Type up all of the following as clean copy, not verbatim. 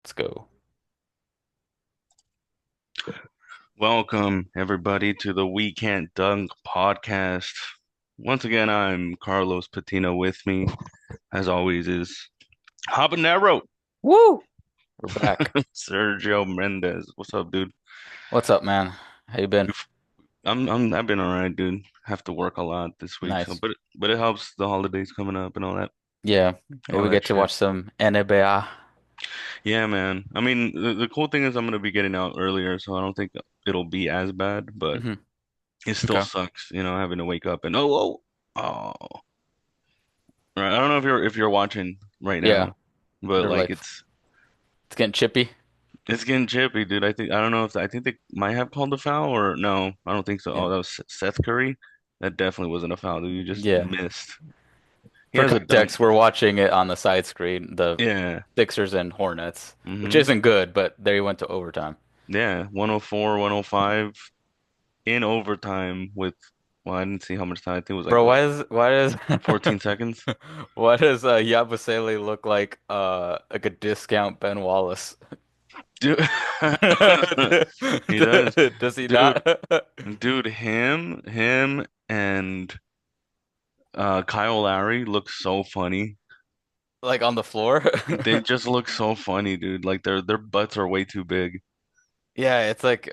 Let's go. Welcome, everybody, to the We Can't Dunk podcast. Once again, I'm Carlos Patino. With me, as always, is Habanero, Woo! We're back. Sergio Mendez. What's up, dude? What's up, man? How you been? I've been all right, dude. Have to work a lot this week, so Nice. but it helps. The holidays coming up and Yeah, all we that get to shit. watch some NBA. Yeah, man. I mean, the cool thing is I'm gonna be getting out earlier, so I don't think it'll be as bad, but Hmm. it still Okay. sucks, having to wake up and oh. Right. I don't know if you're watching right Yeah, now, but they're like like it's getting chippy. it's getting chippy, dude. I don't know if I think they might have called a foul or no. I don't think so. Yeah. Oh, that was Seth Curry. That definitely wasn't a foul, dude. You just Yeah. missed. He For has a dunk. context, we're watching it on the side screen, the Yeah. Sixers and Hornets, which Mm-hmm. isn't good, but they went to overtime. Yeah. 104, 105 in overtime with well, I didn't see how much time. I think it was like Bro, what, why does 14 seconds? why does Yabusele look like a discount Ben Wallace? Dude, he does. Does he Dude, not? dude, him and Kyle Lowry look so funny. Like on the floor? They just look so funny, dude. Like their butts are way too big. Yeah, it's like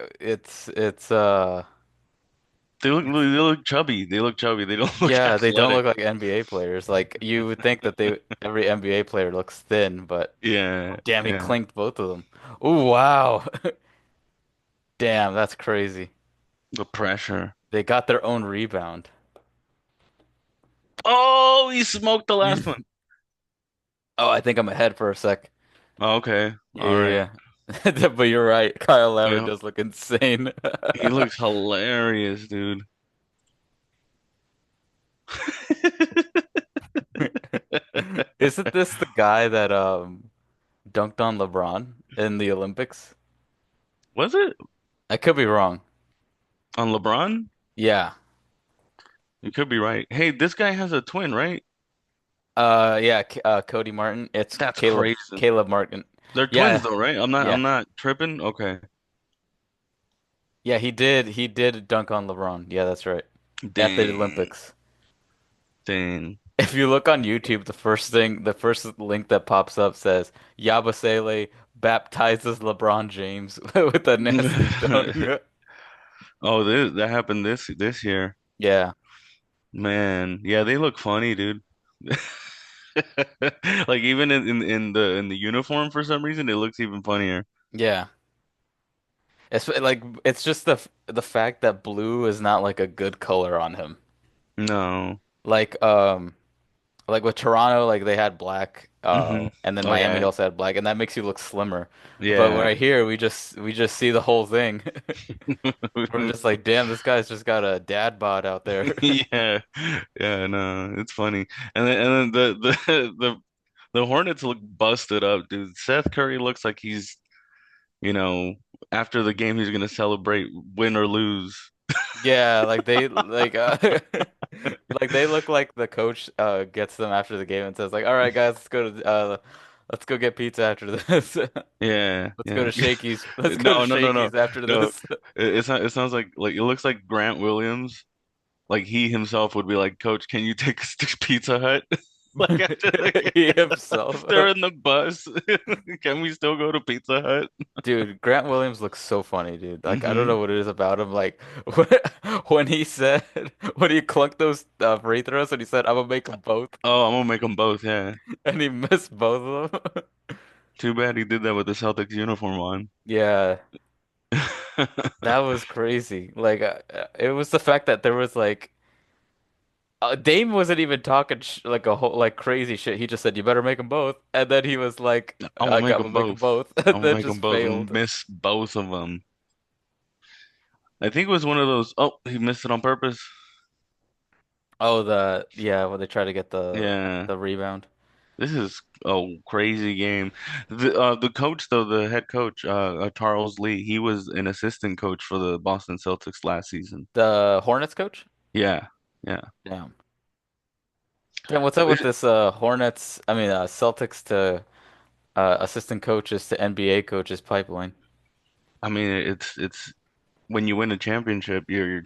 They look chubby. They look chubby. They don't look yeah, they don't athletic. look like NBA players. Like you would think that they every NBA player looks thin, but Yeah, damn, he yeah. clinked both of them. Ooh, wow. Damn, that's crazy. The pressure. They got their own rebound. Oh, he smoked the last one. Oh, I think I'm ahead for a sec. Oh, okay. Yeah, All right. yeah, yeah. But you're right. Kyle Lowry Yeah, does look insane. he looks hilarious, dude. Isn't this the guy that dunked on LeBron in the Olympics? Was it I could be wrong. on LeBron? Yeah. You could be right. Hey, this guy has a twin, right? Yeah, Cody Martin. It's That's Caleb crazy. Caleb Martin. They're twins Yeah, though, right? I'm not yeah, I'm not tripping. Okay. yeah. He did dunk on LeBron. Yeah, that's right. At the Dang. Olympics. Dang. If you look on YouTube, the first link that pops up says Yabusele baptizes LeBron James with a nasty dunk. Oh, that happened this year. Yeah, Man, yeah, they look funny, dude. Like even in the uniform for some reason it looks even funnier. yeah. It's just the fact that blue is not like a good color on him. No. Like like with Toronto, like they had black, Hmm. and then Oh Miami yeah. also had black, and that makes you look slimmer. But Yeah. right here, we just see the whole thing. We're just like, damn, this guy's just got a dad bod out there. Yeah. Yeah, no, it's funny. And then the Hornets look busted up, dude. Seth Curry looks like he's, you know, after the game he's gonna celebrate win or lose. Yeah, like they look like the coach gets them after the game and says like, all right, guys, let's go get pizza after this. Yeah, Let's go yeah. to Shakey's. Let's go to No, no, no, no, Shakey's after no. this. It sounds like it looks like Grant Williams. Like he himself would be like, Coach, can you take us to Pizza Hut? Like after the He game, himself. they're in the bus. Can we still go to Pizza Hut? Dude, Grant Williams looks so funny, dude. Like I don't Hmm. know what it is about him. Like when he said when he clunked those free throws and he said, "I'm gonna make them both," Oh, I'm gonna make them both. Yeah. and he missed both of them. Too bad he did that with the Celtics uniform on. Yeah, that was crazy. Like it was the fact that there was like Dame wasn't even talking sh like a whole like crazy shit. He just said, "You better make them both," and then he was like, I'm gonna "I make got to them make them both. both," I'm and gonna then make them just both and failed. miss both of them. I think it was one of those. Oh, he missed it on purpose. Oh, the yeah, when they try to get Yeah. the rebound. This is a crazy game. The coach though, the head coach, Charles Lee, he was an assistant coach for the Boston Celtics last season. The Hornets coach? Yeah, yeah. Damn. Damn, what's up with this Hornets? I mean, Celtics to assistant coaches to NBA coaches pipeline. I mean, it's when you win a championship, you're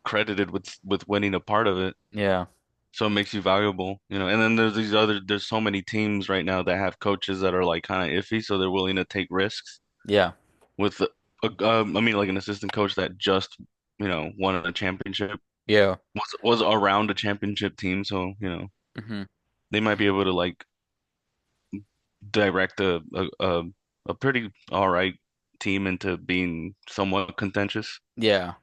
credited with winning a part of it. Yeah, So it makes you valuable, you know. And then there's so many teams right now that have coaches that are like kind of iffy, so they're willing to take risks yeah, with I mean, like an assistant coach that just, won a championship, yeah. was around a championship team, so, Hmm. they might be able to like direct a pretty all right team into being somewhat contentious. Yeah.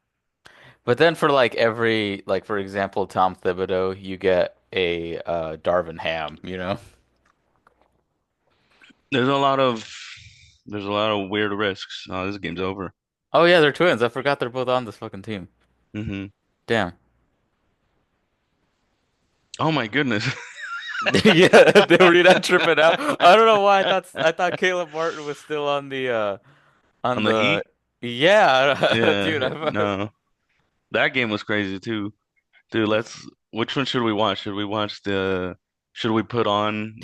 But then for like every like for example, Tom Thibodeau, you get a Darvin Ham, you know? There's a lot of there's a lot of weird risks. Oh, this game's over. Oh yeah, they're twins. I forgot they're both on this fucking team. Hmm. Damn. Oh my goodness. Yeah, they were not tripping out. I don't know why I thought Caleb Martin was still on On the the Heat? yeah, Yeah, dude. no. That game was crazy too. Dude, which one should we watch? Should we put on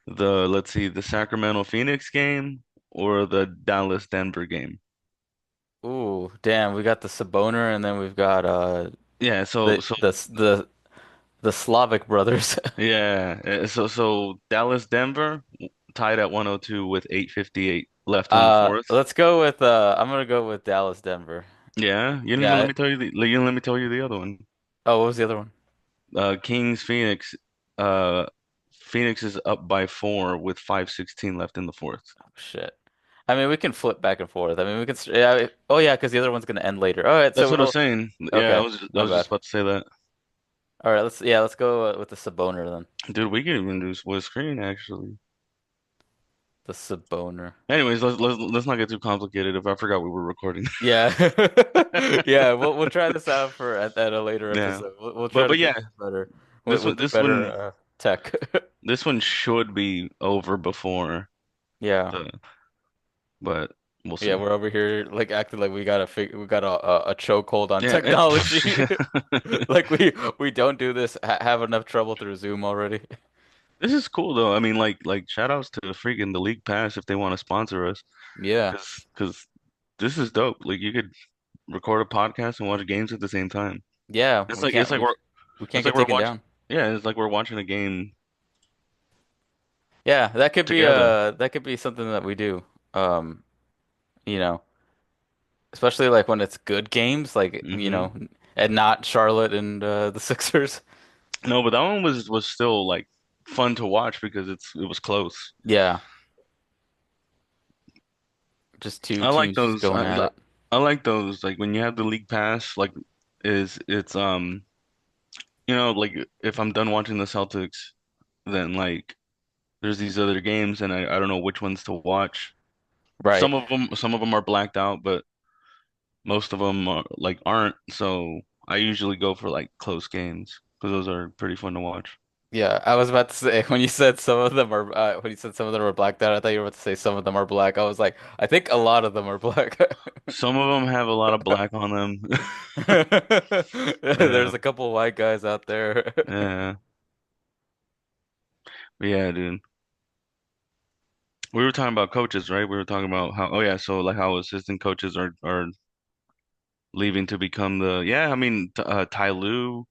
let's see, the Sacramento Phoenix game or the Dallas Denver game? Ooh, damn. We got the Saboner and then we've got Yeah, the the Slavic brothers. so Dallas Denver tied at 102 with 8:58 left in the fourth. Let's go with I'm gonna go with Dallas Denver. Yeah, you didn't even let Yeah. me tell you you didn't let me tell you the other one. Oh, what was the other one? Kings Phoenix. Uh, Phoenix is up by 4 with 5:16 left in the fourth. Oh, shit. I mean, we can flip back and forth. I mean, we can. Yeah. Oh, yeah, because the other one's gonna end later. All right. That's So what I was we'll. saying. Yeah, Okay. I My was just bad. about to say that. All right. Let's go with the Saboner then. Dude, we can even do split screen actually. The Saboner. Anyways, let's not get too complicated. If I forgot we were recording. Yeah. Yeah. We'll try this out for at a later Yeah, episode. We'll try but to but do yeah, this better this one with the this better one tech. this one should be over before Yeah. the, but we'll Yeah. see. We're over here like acting like we got a chokehold on Yeah, and technology. Like we don't do this have enough trouble through Zoom already. this is cool though. I mean, like shout outs to freaking the League Pass if they want to sponsor us, Yeah. because this is dope. Like you could record a podcast and watch games at the same time. Yeah, It's like it's like we're we can't it's like get we're taken watching. down. Yeah, it's like we're watching a game Yeah, together. that could be something that we do. Um, you know, especially like when it's good games, like, Hmm. and not Charlotte and the Sixers. No, but that one was still like fun to watch because it was close. Yeah, just two I like teams just those. going at it. I like those. Like when you have the league pass, like it's like if I'm done watching the Celtics, then like there's these other games and I don't know which ones to watch. Right. Some of them are blacked out, but most of them are like aren't. So I usually go for like close games because those are pretty fun to watch. Yeah, I was about to say when you said some of them are when you said some of them are blacked out, I thought you were about to say some of them are black. I was like, I think a lot of them are black. Some of them have a lot of black on them. Yeah, There's a couple white guys out there. yeah, but yeah, dude. We were talking about coaches, right? We were talking about how, oh yeah, so like how assistant coaches are leaving to become yeah, I mean, Ty Lue,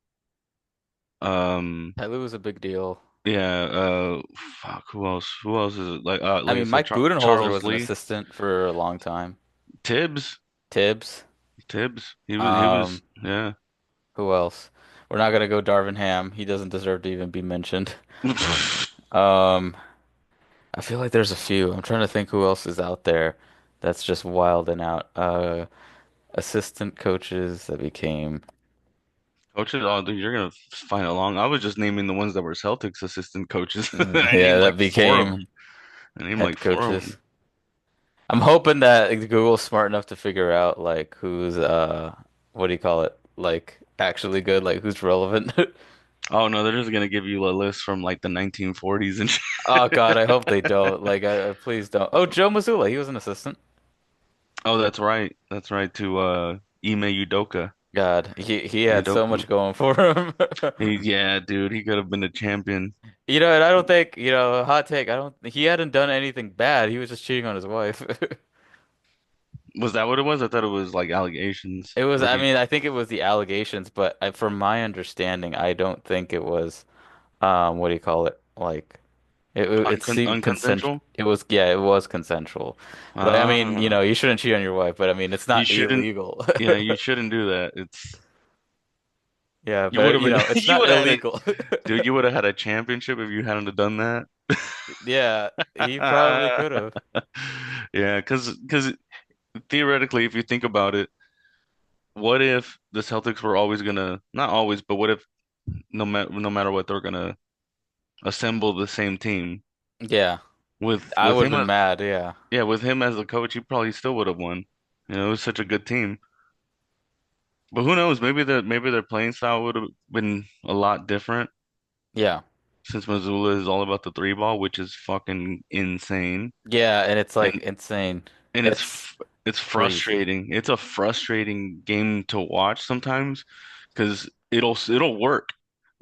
um, Tyloo was a big deal. yeah, fuck, who else? Who else is it? I Like I mean, said, Mike Budenholzer Charles was an Lee, assistant for a long time. Tibbs, Tibbs. Tibbs. He was, Um, yeah. who else? We're not gonna go Darvin Ham. He doesn't deserve to even be mentioned. Um, I feel like there's a few. I'm trying to think who else is out there that's just wild and out. Assistant coaches that became Coaches, oh, dude, you're gonna find it long. I was just naming the ones that were Celtics assistant coaches. I yeah, named that like four of became them. I named head like four of coaches. them. I'm hoping that Google's smart enough to figure out like who's what do you call it? Like actually good, like who's relevant. Oh no, they're just gonna give you a list from like the 1940s and Oh God, I shit. hope they don't. Like, please don't. Oh, Joe Mazzulla, he was an assistant. Oh, that's right. That's right to Ime Udoka. God, he had so Udoka. much going for him. Yeah, dude, he could have been the champion. And I don't think, hot take, I don't he hadn't done anything bad. He was just cheating on his wife. Was that what it was? I thought it was like allegations. It was, Like I he mean, I think it was the allegations, but from my understanding, I don't think it was, what do you call it? Like, it seemed unconsensual. it was, yeah, it was consensual. Like, I mean, Ah, you shouldn't cheat on your wife, but I mean, it's you not shouldn't. illegal. Yeah, you shouldn't do that. It's Yeah, you would but have been. it's You not would have had a illegal. dude. You would have had a championship if you hadn't have done that. Yeah, he probably could have. Yeah, because theoretically, if you think about it, what if the Celtics were always gonna, not always, but what if no matter what, they're gonna assemble the same team Yeah, with I with would have him been as mad. Yeah. yeah, with him as the coach, he probably still would have won. It was such a good team. But who knows? Maybe their playing style would have been a lot different Yeah. since Missoula is all about the three ball, which is fucking insane. Yeah, and it's And like insane. and It's it's crazy. frustrating. It's a frustrating game to watch sometimes because it'll work.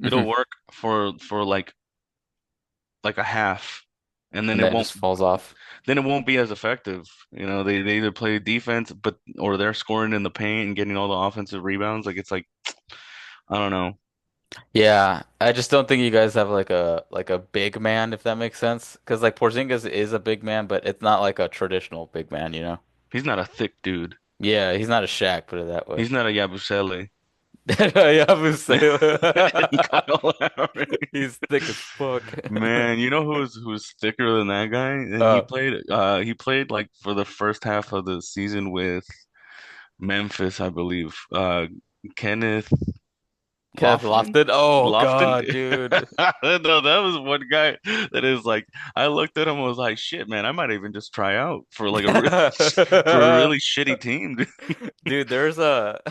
It'll Hmm. work for like a half, and then And it then it won't just falls off. then it won't be as effective. They either play defense, but or they're scoring in the paint and getting all the offensive rebounds. Like it's like I don't know. Yeah, I just don't think you guys have like a big man, if that makes sense. Because like Porzingis is a big man, but it's not like a traditional big man. He's not a thick dude. Yeah, he's not a Shaq, put it that way. He's not a Yabusele. Yeah, Museo. And Kyle Lowry. He's thick as fuck. Man, you know who's thicker than that guy? And he Uh, played like for the first half of the season with Memphis, I believe. Kenneth Kenneth Lofton? Lofton. Oh Lofton? God, dude. No, that was one guy that is like I looked at him and was like, shit, man, I might even just try out for like a really for a really shitty team, dude. Dude, there's a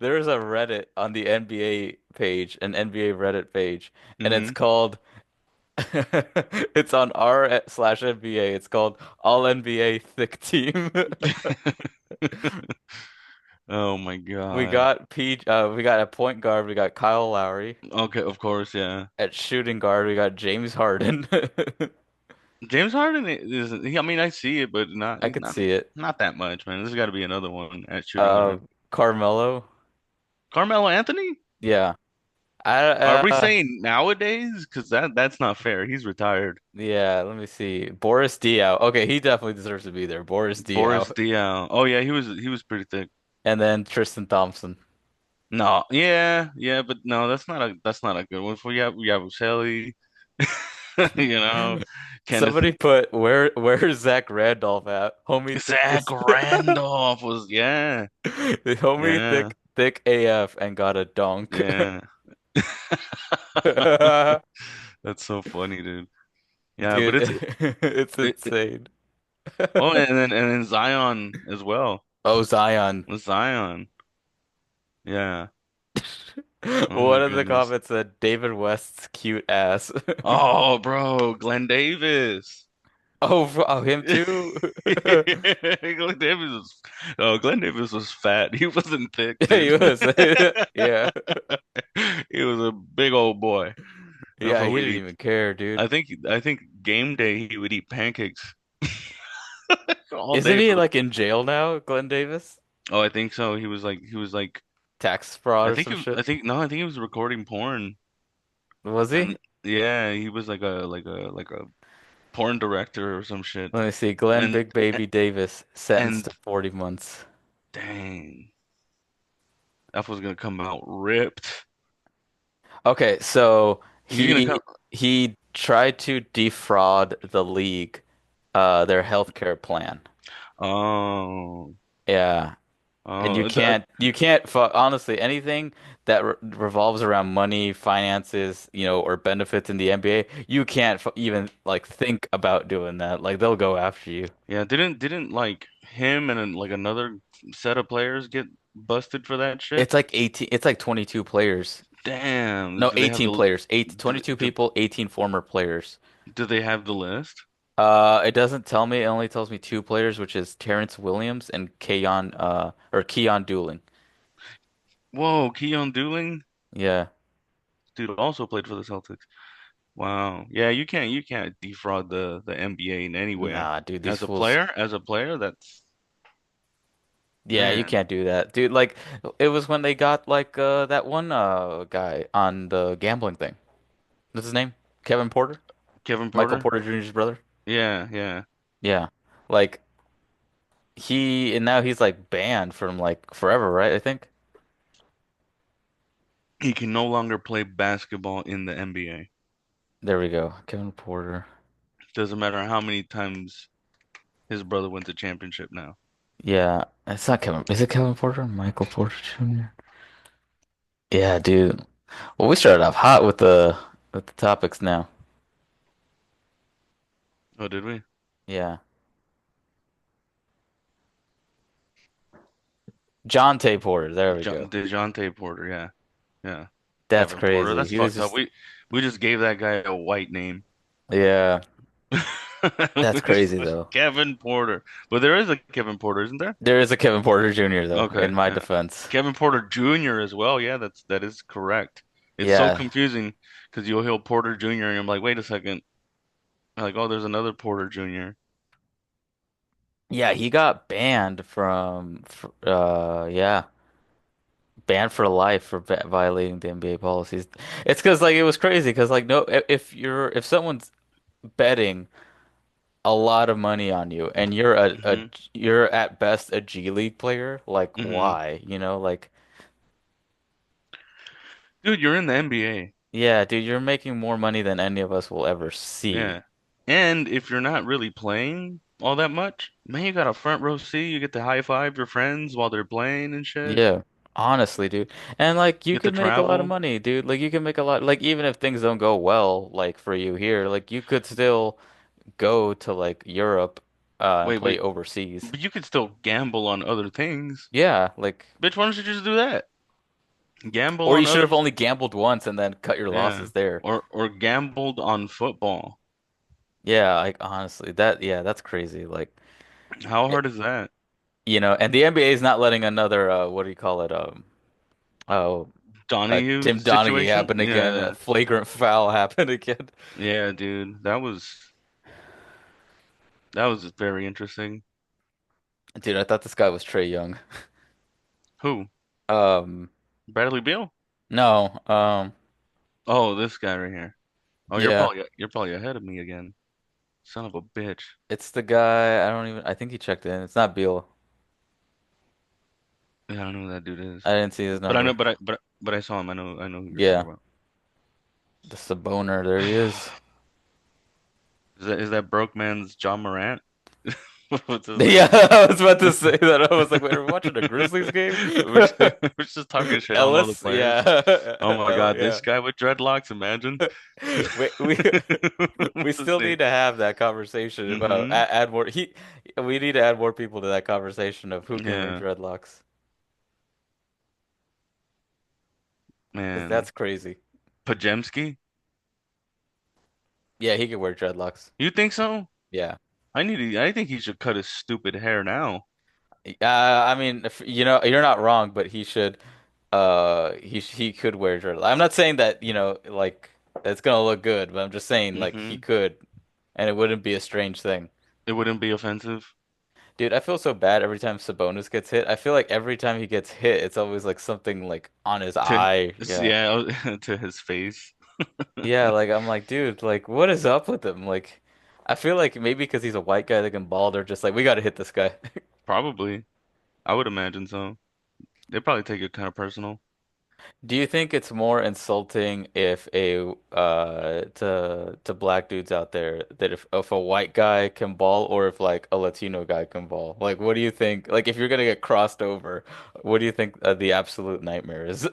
Reddit on the NBA page, an NBA Reddit page, and it's Hmm. called it's on r/NBA. It's called All NBA Thick Team. Oh my God. We got a point guard, we got Kyle Lowry. Okay, of course, yeah. At shooting guard, we got James Harden. James Harden is, I mean, I see it, but not I could not see it. not that much, man. There's got to be another one at shooting guard. Carmelo. Carmelo Anthony? Yeah. Are we Uh, saying nowadays? Because that's not fair. He's retired. yeah, let me see. Boris Diaw. Okay, he definitely deserves to be there. Boris Boris Diaw. Diaw. Oh yeah, he was pretty thick. And then Tristan Thompson. No, yeah, yeah, but no, that's not a good one for Yabusele. You know, Kenneth Somebody put where's Zach Randolph at? Homie thick Zach as Randolph was yeah, homie yeah, thick AF and got a dunk. yeah. That's so funny, dude. Yeah, but Dude, it's it's it, insane. oh, and then Zion as well. Oh, Zion. Zion. Yeah. Oh my One of the goodness. comments said David West's cute ass. Oh, bro, Glenn Davis. Oh, him too. Glenn Davis was Glenn Davis was fat. He wasn't thick, Yeah, dude. he was. Yeah. He was a big old boy. That's Yeah, what he we'd didn't eat. even care, dude. I think game day he would eat pancakes all Isn't day he for the. like in jail now, Glenn Davis? Oh, I think so. He was like Tax fraud or some I shit? think no, I think he was recording porn. Was he? And yeah, he was like a porn director or some shit. Let me see. Glenn And Big Baby Davis sentenced and to 40 months. dang, that was gonna come out ripped. Okay, so He's gonna come. he tried to defraud the league, their healthcare plan. Oh, Yeah, and oh, that, you can't honestly anything that revolves around money, finances, or benefits in the NBA, you can't even like think about doing that. Like they'll go after you. yeah. Didn't like him and like another set of players get busted for that shit? It's like 18, it's like 22 players. Damn. No, Do they have 18 the players. do, 22 do, people, 18 former players. do they have the list? It doesn't tell me. It only tells me two players, which is Terrence Williams and Keon Dooling. Whoa, Keon Dooling, Yeah. dude also played for the Celtics. Wow. Yeah, you can't defraud the NBA in any way. Nah, dude, these fools. As a player, that's Yeah, you man. can't do that. Dude, like it was when they got like that one guy on the gambling thing. What's his name? Kevin Porter? Kevin Michael Porter? Porter Jr.'s brother? Yeah, yeah. Yeah. Like and now he's like banned from like forever, right? I think. He can no longer play basketball in the NBA. There we go. Kevin Porter. Doesn't matter how many times his brother wins a championship now. Yeah, it's not Kevin. Is it Kevin Porter? Michael Porter Jr. Yeah, dude. Well, we started off hot with the topics now. Oh, did we? Yeah. John Tay Porter. There we go. DeJounte Porter, yeah. Yeah. That's Kevin Porter. crazy. That's He was fucked up. just We just gave that guy a white name. yeah. We That's crazy just- though. Kevin Porter. But there is a Kevin Porter, isn't there? There is a Kevin Porter Jr. though, Okay, in my yeah. defense. Kevin Porter Jr. as well. Yeah, that is correct. It's so Yeah. confusing because you'll hear Porter Jr. and I'm like, wait a second. Like, oh, there's another Porter Jr. Yeah, he got banned yeah, banned for life for violating the NBA policies. It's because like it was crazy because like no if someone's betting a lot of money on you and Hmm you're at best a G League player, like hmm why? You know, like Dude, you're in the NBA. yeah, dude, you're making more money than any of us will ever see. Yeah. And if you're not really playing all that much, man, you got a front row seat. You get to high five your friends while they're playing and shit. Yeah. Honestly, dude. And like you You get to can make a lot of travel. money, dude. Like you can make a lot like even if things don't go well like for you here, like you could still go to like Europe and Wait, play wait. overseas. But you could still gamble on other things. Yeah, like Bitch, why don't you just do that? Gamble or you on should other, have only gambled once and then cut your yeah. losses there. Or gambled on football. Yeah, like honestly, that's crazy. Like How it- hard is that? and the NBA is not letting another what do you call it? Oh, Donahue Tim Donaghy situation? happen again. A Yeah. flagrant foul happen again. Yeah, dude. That was very interesting. Dude, I thought this guy was Trey Young. Who? Um, Bradley Beal? no, Oh, this guy right here. Oh, yeah, you're probably ahead of me again. Son of a bitch. it's the guy. I think he checked in. It's not Beal. Yeah, I don't know who that dude is. I didn't see his But I know number. but I saw him. I know who you're talking Yeah, about. the Saboner. There he is. Is that broke man's John Morant? What's his Yeah, name? I was about to say that. I was like, wait, are we watching a Grizzlies game? We're just talking shit on all the Ellis, players. yeah, Oh my hell God, this yeah. guy with dreadlocks, imagine. We we What's his still name? need to have that conversation about Hmm add more. We need to add more people to that conversation of who can wear Yeah, dreadlocks because man. that's crazy. Pajemski? Yeah, he can wear dreadlocks. You think so? Yeah. I think he should cut his stupid hair now. I mean, you're not wrong, but he should. He could wear dreadlocks. I'm not saying that like it's gonna look good, but I'm just saying like he Hmm could, and it wouldn't be a strange thing. It wouldn't be offensive Dude, I feel so bad every time Sabonis gets hit. I feel like every time he gets hit, it's always like something like on his to eye. Yeah. yeah, to his face. Yeah, like I'm like, dude, like what is up with him? Like I feel like maybe because he's a white guy that can ball, they're just like, we gotta hit this guy. Probably. I would imagine so. They probably take it kind of personal. Do you think it's more insulting if a to black dudes out there that if a white guy can ball or if like a Latino guy can ball? Like what do you think? Like if you're gonna get crossed over, what do you think the absolute nightmare is?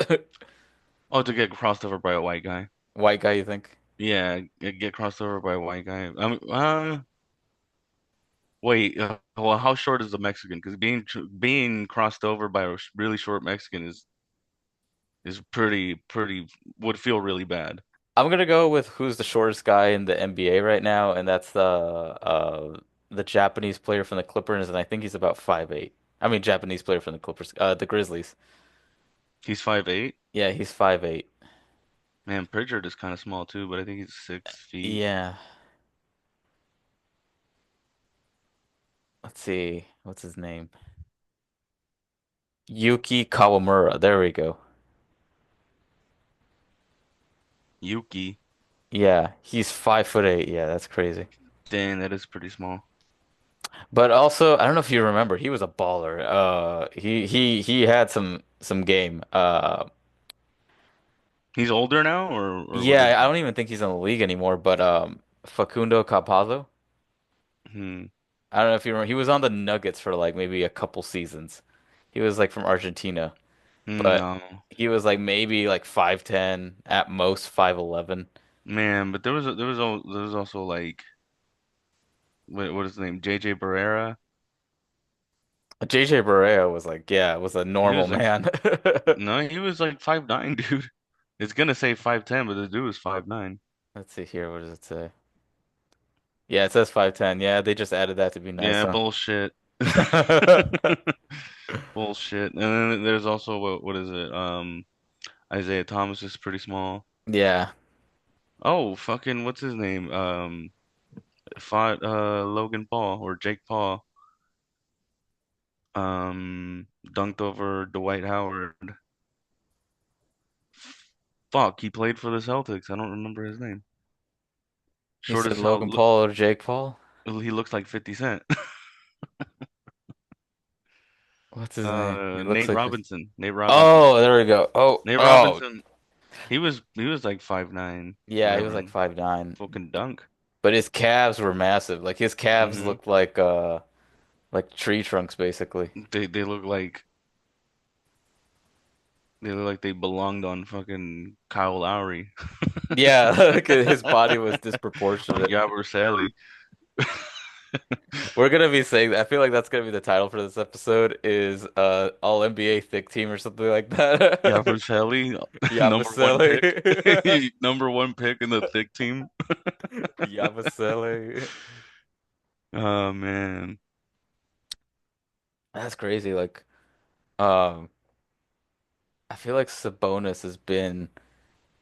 Oh, to get crossed over by a white guy. White guy, you think? Yeah, get crossed over by a white guy. Wait. Well, how short is the Mexican? Because being crossed over by a really short Mexican is pretty would feel really bad. I'm gonna go with who's the shortest guy in the NBA right now, and that's the Japanese player from the Clippers, and I think he's about 5'8". I mean Japanese player from the Clippers, the Grizzlies. He's 5'8". Yeah, he's 5'8". Man, Pritchard is kind of small too, but I think he's 6 feet. Yeah. Let's see. What's his name? Yuki Kawamura. There we go. Yuki, Yeah, he's 5'8". Yeah, that's crazy. dang, that is pretty small. But also, I don't know if you remember, he was a baller. He had some game. He's older now, or what is Yeah, I he? don't even think he's in the league anymore. But Facundo Campazzo. Hmm. I don't know if you remember. He was on the Nuggets for like maybe a couple seasons. He was like from Argentina, but No, he was like maybe like 5'10", at most 5'11". man, but there was also like what is his name? JJ Barrera. JJ Barea was like, yeah, was a He normal was like man. no, he was like 5'9", dude. It's gonna say 5'10", but the dude was 5'9". Let's see here. What does it say? Yeah, it says 5'10". Yeah, they just added that to be nice, Yeah, huh? bullshit. Bullshit. And then there's also what is it? Isaiah Thomas is pretty small. Yeah, Oh, fucking what's his name? Fought Logan Paul or Jake Paul. Dunked over Dwight Howard. Fuck, he played for the Celtics. I don't remember his name. you Short said as hell. Logan Paul or Jake Paul? He looks like 50 Cent. What's his name? He looks Nate like Robinson. Nate Robinson. Oh, there we go. Oh, Nate oh, Robinson. He was like 5'9", yeah, he was whatever. like 5'9". Fucking dunk. But his calves were massive. Like his calves Hmm. looked like tree trunks basically. They look like they belonged on fucking Kyle Lowry Yeah, like his body was on disproportionate. Yabusele. We're gonna be saying I feel like that's gonna be the title for this episode is All NBA Thick Team or something like that. Yabusele, number one pick, Yabusele. number one pick in the thick team. Yabusele. Oh man. That's crazy. Like, um, I feel like Sabonis has been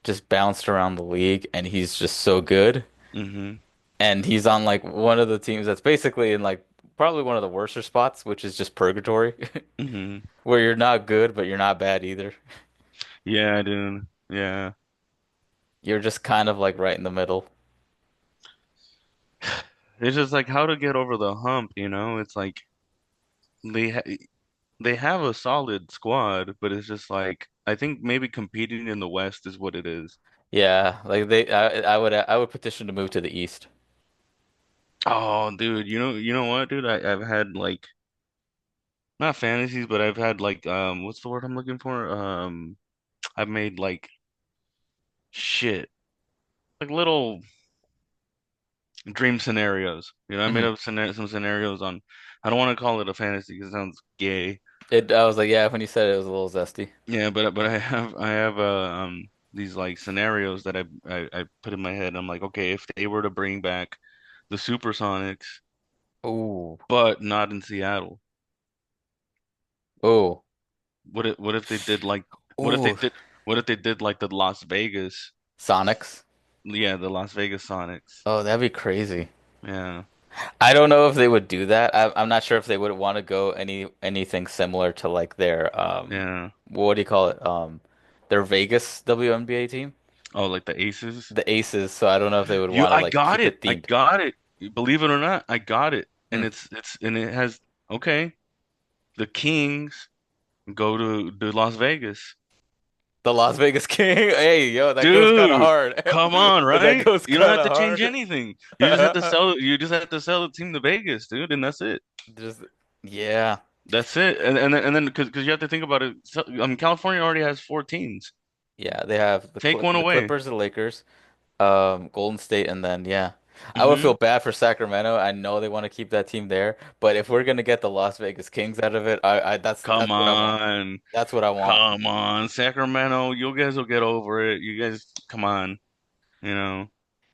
just bounced around the league and he's just so good. Hmm. And he's on like one of the teams that's basically in like probably one of the worser spots, which is just purgatory, Hmm. where you're not good, but you're not bad either. Yeah, dude. Yeah. You're just kind of like right in the middle. It's just like how to get over the hump, you know? It's like they ha they have a solid squad, but it's just like I think maybe competing in the West is what it is. Yeah, like I would petition to move to the East. Oh, dude, you know what, dude? I've had like not fantasies, but I've had like what's the word I'm looking for? I've made like shit, like little dream scenarios. You know, I made Mhm. up some scenarios on. I don't want to call it a fantasy because it sounds gay. I was like, yeah, when you said it was a little zesty. Yeah, but I have these like scenarios that I put in my head. I'm like, okay, if they were to bring back the Supersonics, Ooh, but not in Seattle, ooh, what if they did like what if they ooh. did what if they did like the Las Vegas, Sonics. yeah, the Las Vegas Sonics. Oh, that'd be crazy. Yeah, I don't know if they would do that. I'm not sure if they would want to go anything similar to like their yeah. what do you call it? Their Vegas WNBA team, Oh, like the Aces. the Aces. So I don't know if they would want to I like got keep it. it I themed. got it. Believe it or not, I got it. And Hmm. it has okay. The Kings go to Las Vegas. The Las Vegas King. Hey, yo, that goes kind of Dude, hard. come on, That right? goes You don't kind have of to change hard. anything. You just have to sell the team to Vegas, dude, and that's it. Just yeah, That's it. And then because you have to think about it. So, I mean, California already has four teams. yeah. They have Take one The away. Clippers, the Lakers, Golden State, and then yeah. I would Hmm. feel bad for Sacramento. I know they want to keep that team there, but if we're gonna get the Las Vegas Kings out of it, I Come that's what I want. on. That's what I want. Come on, Sacramento. You guys will get over it. You guys, come on. You know.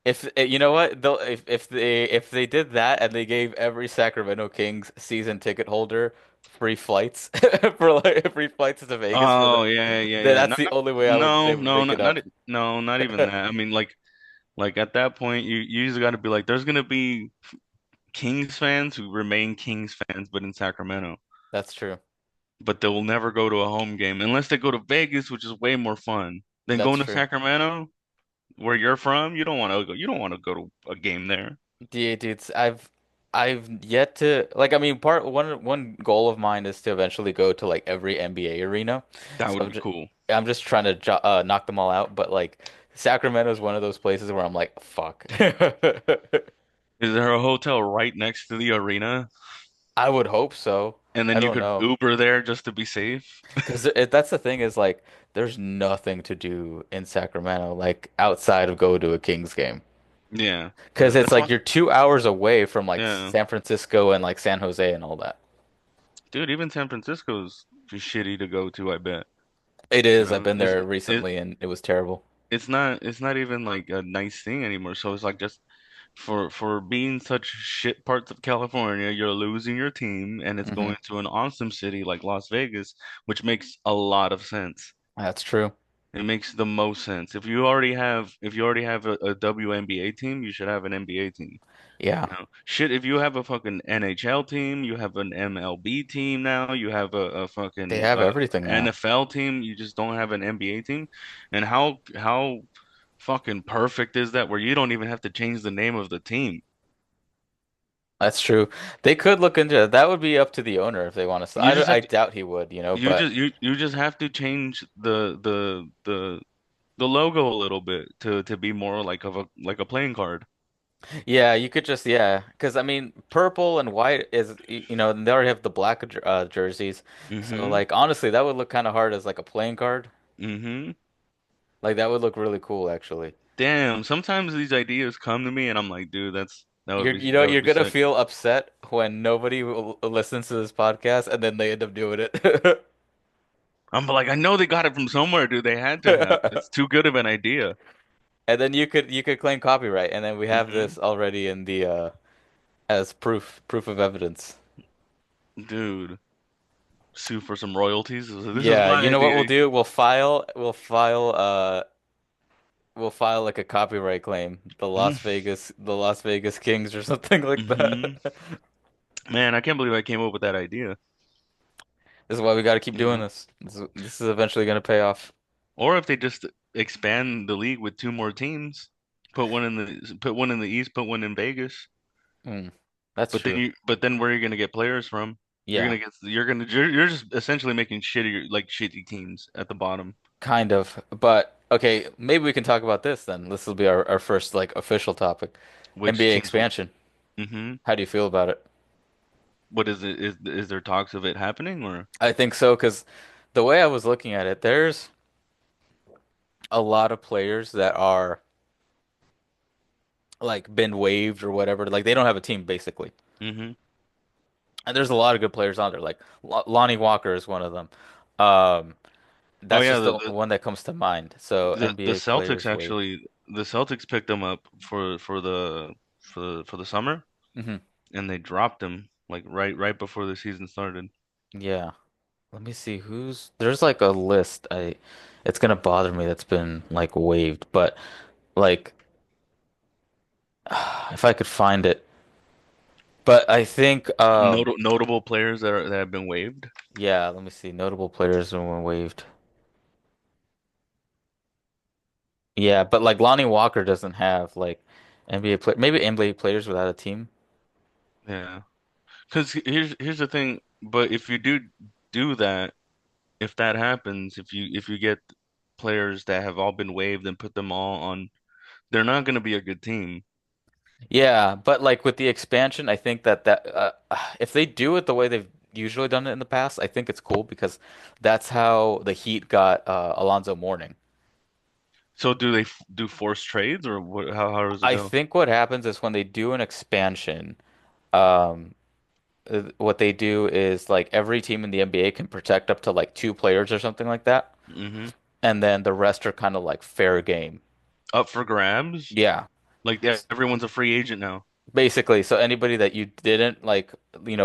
If you know what, they'll if they did that and they gave every Sacramento Kings season ticket holder free flights for like free flights to Vegas for Oh the, yeah, yeah, then yeah. that's Not, the only way I would no, they would no, make it not up. no, not even that. I mean, like at that point, you just got to be like, there's gonna be Kings fans who remain Kings fans, but in Sacramento, That's true. but they will never go to a home game unless they go to Vegas, which is way more fun than That's going to true. Sacramento, where you're from. You don't want to go. You don't want to go to a game there. Yeah, dudes, I've yet to like I mean part one goal of mine is to eventually go to like every NBA arena. That So would be cool. I'm just trying to knock them all out, but like Sacramento is one of those places where I'm like, fuck. Is there a hotel right next to the arena, I would hope so. and I then you don't could know. Uber there just to be safe? Because that's the thing is like there's nothing to do in Sacramento like outside of go to a Kings game. Yeah, Because it's that's like why. you're 2 hours away from like Yeah, San Francisco and like San Jose and all that. dude, even San Francisco's just shitty to go to, I bet. It You is. I've know, been there it recently and it was terrible. it's not even like a nice thing anymore. So it's like just for being such shit parts of California, you're losing your team and it's Hmm. going to an awesome city like Las Vegas, which makes a lot of sense. That's true. It makes the most sense. If you already have a WNBA team, you should have an NBA team. Yeah. You know, shit, if you have a fucking NHL team, you have an MLB team now, you have a They fucking have everything now. NFL team, you just don't have an NBA team. And how fucking perfect is that where you don't even have to change the name of the team? That's true. They could look into it. That would be up to the owner if they want to. You just I have to doubt he would, but you just have to change the logo a little bit to be more like of a like a playing card. yeah, you could just yeah, because I mean, purple and white is they already have the black jerseys, so Mm-hmm. like honestly, that would look kind of hard as like a playing card. Mm-hmm. Like that would look really cool actually. Damn, sometimes these ideas come to me and I'm like, dude, You're that would you're be gonna sick. feel upset when nobody listens to this podcast and then they end up doing it. I'm like, I know they got it from somewhere, dude. They had to have. It's too good of an idea. And then you could claim copyright, and then we have Hmm. this already in the as proof of evidence. Dude, sue for some royalties. This is Yeah, my you know what we'll idea. do? We'll file like a copyright claim, the Las Vegas Kings or something like Hmm. that. Man, I can't believe I came up with that idea. This is why we got to keep You doing know, this. This is eventually gonna pay off. or if they just expand the league with two more teams, put one in the East, put one in Vegas. Mm, that's true. But then where are you gonna get players from? Yeah, You're just essentially making shitty teams at the bottom. kind of. But okay, maybe we can talk about this then. This will be our first like official topic. Which NBA teams will? expansion. Hmm. How do you feel about it? What is it? Is there talks of it happening or? I think so, because the way I was looking at it, there's a lot of players that are like been waived or whatever. Like they don't have a team basically. Hmm. And there's a lot of good players on there. Like Lonnie Walker is one of them. Um, Oh that's yeah, just the one that comes to mind. So the NBA Celtics players waived. actually the Celtics picked them up for the summer Hmm. and they dropped him like right before the season started. Yeah. Let me see there's like a list. It's gonna bother me that's been like waived, but like if I could find it. But I think Notable players that have been waived. yeah, let me see. Notable players who were waived. Yeah, but like Lonnie Walker doesn't have like NBA play maybe NBA players without a team. Yeah. Because here's the thing, but if you do that, if that happens, if you get players that have all been waived and put them all on, they're not going to be a good team. Yeah, but like with the expansion, I think that if they do it the way they've usually done it in the past, I think it's cool because that's how the Heat got Alonzo Mourning. So do they do forced trades or what? How does it I go? think what happens is when they do an expansion, um, what they do is like every team in the NBA can protect up to like two players or something like that, Hmm. and then the rest are kind of like fair game. Up for grabs, Yeah. Like everyone's a free agent now. Basically, so anybody that you didn't like,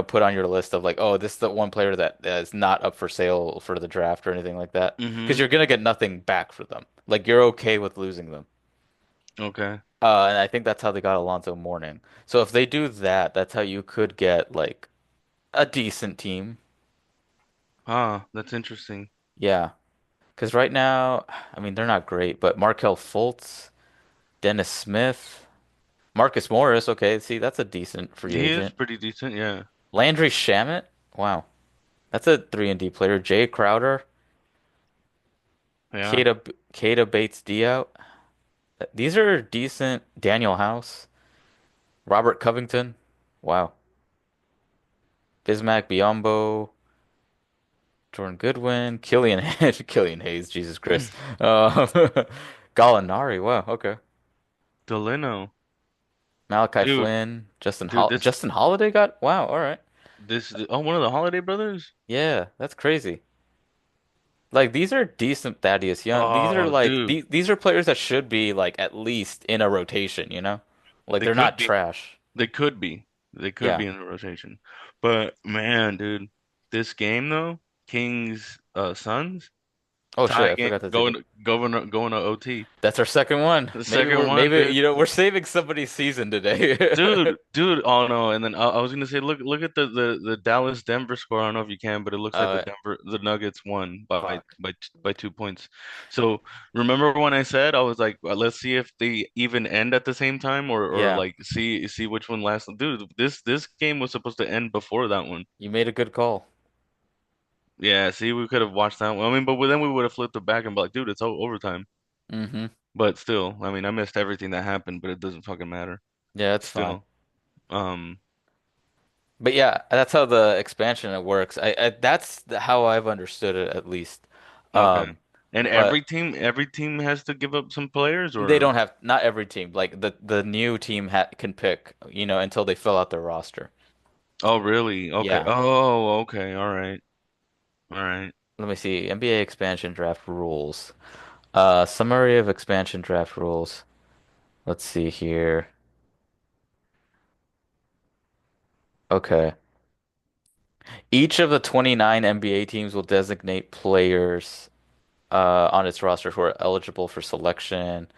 put on your list of like, oh, this is the one player that is not up for sale for the draft or anything like that, because Mm-hmm. you're gonna get nothing back for them. Like you're okay with losing them. Okay. And I think that's how they got Alonzo Mourning. So if they do that, that's how you could get like a decent team. Ah, that's interesting. Yeah, because right now, I mean, they're not great, but Markel Fultz, Dennis Smith, Marcus Morris. Okay, see, that's a decent free He is agent. pretty decent, yeah. Landry Shamet. Wow. That's a 3 and D player. Jay Crowder, Yeah. Keita Bates Diop. These are decent. Daniel House, Robert Covington. Wow. Bismack Biyombo, Jordan Goodwin, Killian Killian Hayes. Jesus Christ. Gallinari. Wow. Okay. Delano. Malachi Dude, Flynn, dude, this Justin Holiday got. Wow. All right. this oh, one of the Holiday brothers? Yeah, that's crazy. Like these are decent Thaddeus Young. These are Oh, like dude. these are players that should be like at least in a rotation, you know? Like They they're could not be. trash. They could be. They could Yeah. be in the rotation. But man, dude, this game though, Kings Suns Oh shit, tie I game forgot that's a game. going to OT. That's our second one. The second one, Maybe dude. we're saving somebody's season today. Dude, oh no, and then I was gonna say, look at the Dallas Denver score. I don't know if you can, but it looks like Uh the Nuggets won fuck. by 2 points. So remember when I said I was like, well, let's see if they even end at the same time, or Yeah, like see which one lasts. Dude, this game was supposed to end before that one. you made a good call. Yeah, see, we could have watched that one. I mean, but then we would have flipped it back and be like, dude, it's overtime. Hmm. But still, I mean, I missed everything that happened, but it doesn't fucking matter. Yeah, it's fine. Still, um. But yeah, that's how the expansion works. That's how I've understood it at least. Okay. Um, And but every team has to give up some players, they or don't have not every team. Like the new team ha can pick, until they fill out their roster. oh really? Okay. Yeah. Oh, okay. All right. All right. Let me see. NBA expansion draft rules. Summary of expansion draft rules. Let's see here. Okay. Each of the 29 NBA teams will designate players on its roster who are eligible for selection.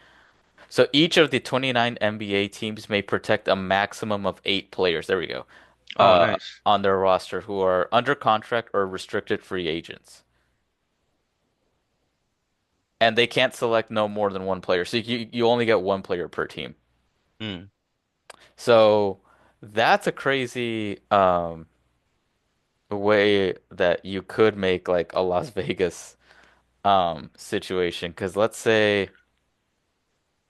So each of the 29 NBA teams may protect a maximum of 8 players. There we go. Oh, Uh, nice. on their roster who are under contract or restricted free agents. And they can't select no more than one player. So you only get one player per team. Hmm. So that's a crazy way that you could make like a Las Vegas situation. Because let's say,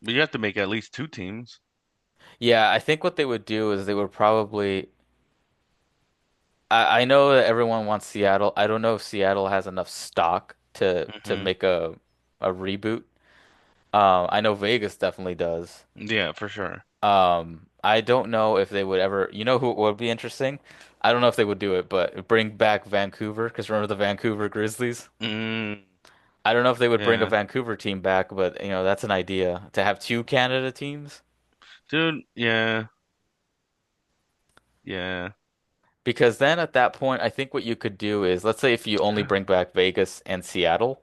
But you have to make at least two teams. yeah, I think what they would do is they would probably. I know that everyone wants Seattle. I don't know if Seattle has enough stock to Hmm. make a reboot. I know Vegas definitely does. Yeah, for sure. I don't know if they would ever. You know who would be interesting? I don't know if they would do it, but bring back Vancouver because remember the Vancouver Grizzlies? Mm, I don't know if they would bring a yeah. Vancouver team back, but that's an idea to have two Canada teams. Dude, yeah. Yeah. Because then at that point, I think what you could do is, let's say if you only bring back Vegas and Seattle,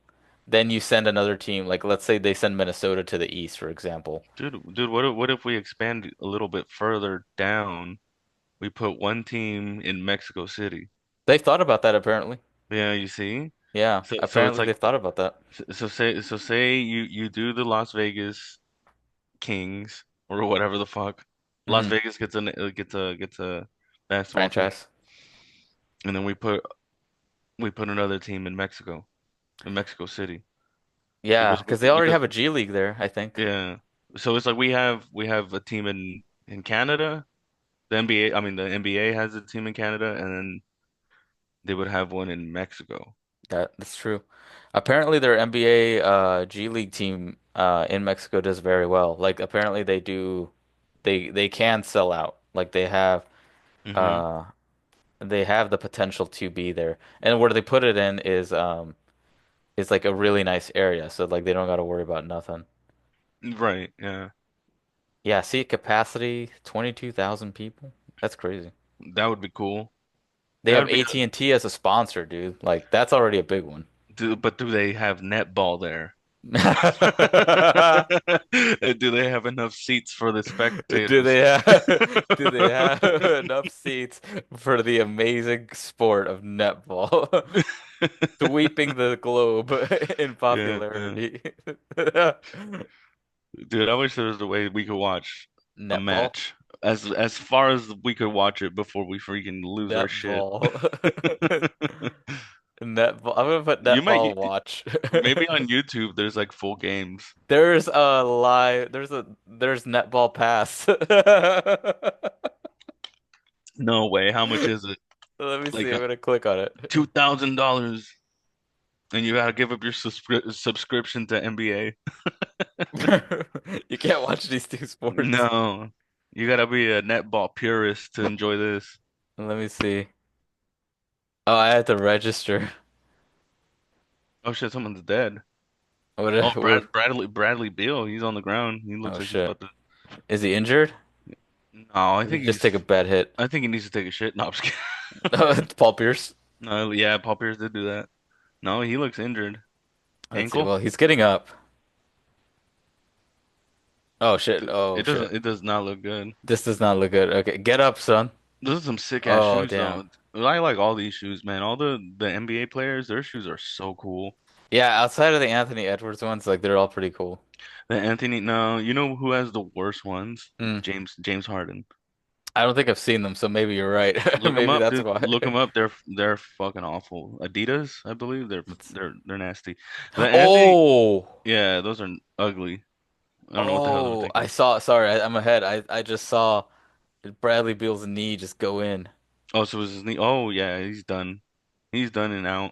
then you send another team, like let's say they send Minnesota to the East, for example. Dude, what if we expand a little bit further down? We put one team in Mexico City. They've thought about that apparently. Yeah, you see? Yeah, So it's apparently like they've thought about that. say you do the Las Vegas Kings or whatever the fuck. Las Hmm. Vegas gets a basketball team, Franchise. and then we put another team in Mexico City, Yeah, because they already because have a G League there, I think. yeah. So it's like we have a team in Canada. The NBA, I mean the NBA has a team in Canada, and then they would have one in Mexico. That's true. Apparently their NBA G League team in Mexico does very well. Like apparently they can sell out. Like Hmm. uh they have the potential to be there. And where they put it in is like a really nice area. So like they don't got to worry about nothing. Right. Yeah. Yeah, seat capacity, 22,000 people. That's crazy. That would be cool. They That have would be AT&T as a sponsor, dude. Like that's already a big one. but do they have netball there? Do they have enough seats for the Do spectators? they have do they have enough seats for the amazing sport of netball? Sweeping the globe in Yeah, man. popularity. Dude, I wish there was a way we could watch a Netball? match as far as we could watch it before we freaking lose our shit. Netball. Netball. I'm gonna put You might netball watch. maybe on YouTube there's like full games. There's netball pass. No way. How much is it? Let me Like see. I'm gonna click on it. $2,000 and you gotta give up your subscription to NBA. You can't watch these two sports. No. You gotta be a netball purist to enjoy this. Let me see. Oh, I have to register. Oh shit, someone's dead. Oh, What? Bradley Beal, he's on the ground. He looks Oh like he's shit. about to. Is he injured? No, Did he just take a bad hit? I think he needs to take a shit. No, I'm just kidding. Oh, it's Paul Pierce. No, yeah, Paul Pierce did do that. No, he looks injured. Let's see. Ankle? Well, he's getting up. Oh shit. Oh shit. It does not look good. This does not look good. Okay, get up, son. Those are some sick ass Oh shoes damn. though. I like all these shoes, man. All the NBA players, their shoes are so cool. Yeah, outside of the Anthony Edwards ones, like they're all pretty cool. The Anthony, no, you know who has the worst ones? Hmm. James Harden. I don't think I've seen them, so maybe you're right. Look them Maybe up, that's dude. why. Look them up. They're fucking awful. Adidas, I believe Let's- they're nasty. The Anthony, Oh, yeah, those are ugly. I don't know what the hell they're oh! I thinking. saw. Sorry, I'm ahead. I just saw Bradley Beal's knee just go in. Oh, so it was his knee. Oh yeah, he's done. He's done and out.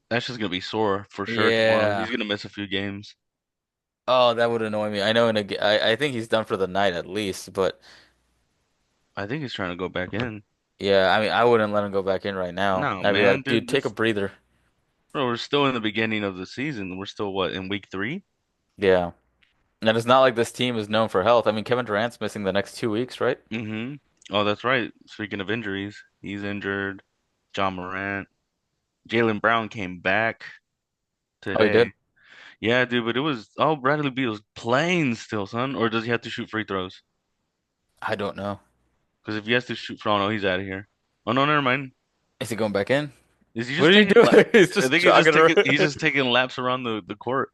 That's just gonna be sore for sure tomorrow. He's Yeah. gonna miss a few games. Oh, that would annoy me. I know I think he's done for the night at least, but I think he's trying to go back in. yeah, I mean, I wouldn't let him go back in right now. No, I'd be man, like, dude, dude, take a this breather. bro, we're still in the beginning of the season. We're still what in week three? Yeah. And it's not like this team is known for health. I mean, Kevin Durant's missing the next 2 weeks, right? Mm-hmm. Oh, that's right. Speaking of injuries, he's injured. John Morant. Jaylen Brown came back Oh, he did? today. Yeah, dude, but it was Bradley Beal's playing still, son. Or does he have to shoot free throws? I don't know. Because if he has to shoot oh no, he's out of here. Oh no, never mind. Is he going back in? Is he What just are you taking doing? He's I just think jogging he's around. just taking laps around the court.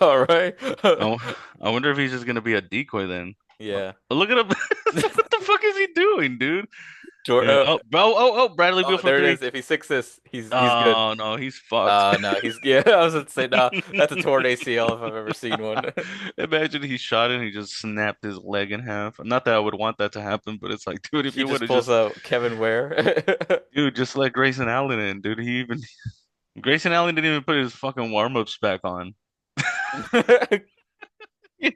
All right. Oh, I wonder if he's just gonna be a decoy then. Yeah. Look at him. What the fuck is he doing, dude? Jordan. Yeah. Bradley Beal Oh, from there it three. is. If he six this, he's good. Oh no, he's fucked. No, he's yeah. I was gonna say no. That's a torn ACL if I've ever seen one. Imagine he shot it and he just snapped his leg in half. Not that I would want that to happen, but it's like, dude, if He you would just have pulls just, out Kevin Ware. dude, just let Grayson Allen in, dude. Grayson Allen didn't even put his fucking warm-ups back on.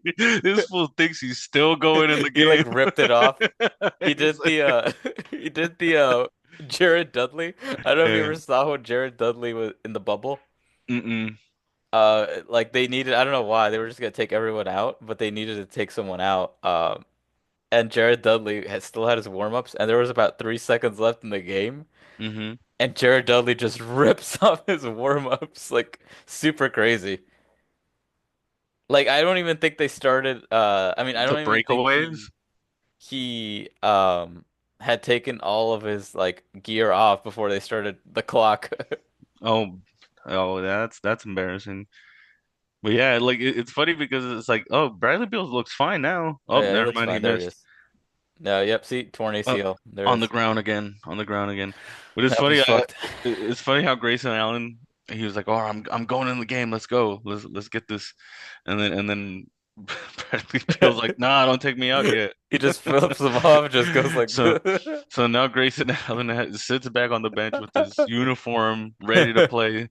This fool thinks he's still going in the He like game. ripped it off. He He's did the like, he did the Jared Dudley. I don't know if you yeah, ever saw when Jared Dudley was in the bubble. mm-mm, Like they needed, I don't know why, they were just gonna take everyone out, but they needed to take someone out. And Jared Dudley had still had his warm-ups, and there was about 3 seconds left in the game, mm-hmm. and Jared Dudley just rips off his warm-ups like super crazy. Like I don't even think they started I mean I The don't even think breakaways. he had taken all of his like gear off before they started the clock. Oh, oh, that's embarrassing. But yeah, like it's funny because it's like, oh, Bradley Beal looks fine now. Oh Oh, yeah, he never looks mind, he fine. There he missed. is. No, yep, see, torn Uh, ACL. There on it the is. ground again, on the ground again. But it's Yep, funny. he's fucked. It's funny how Grayson Allen, he was like, "Oh, I'm going in the game. Let's go. Let's get this." And then Bradley Beal's like, "Nah, don't take me out yet." He just flips him off, just goes like So so now Grayson Allen sits back on the bench with his uniform, ready to play.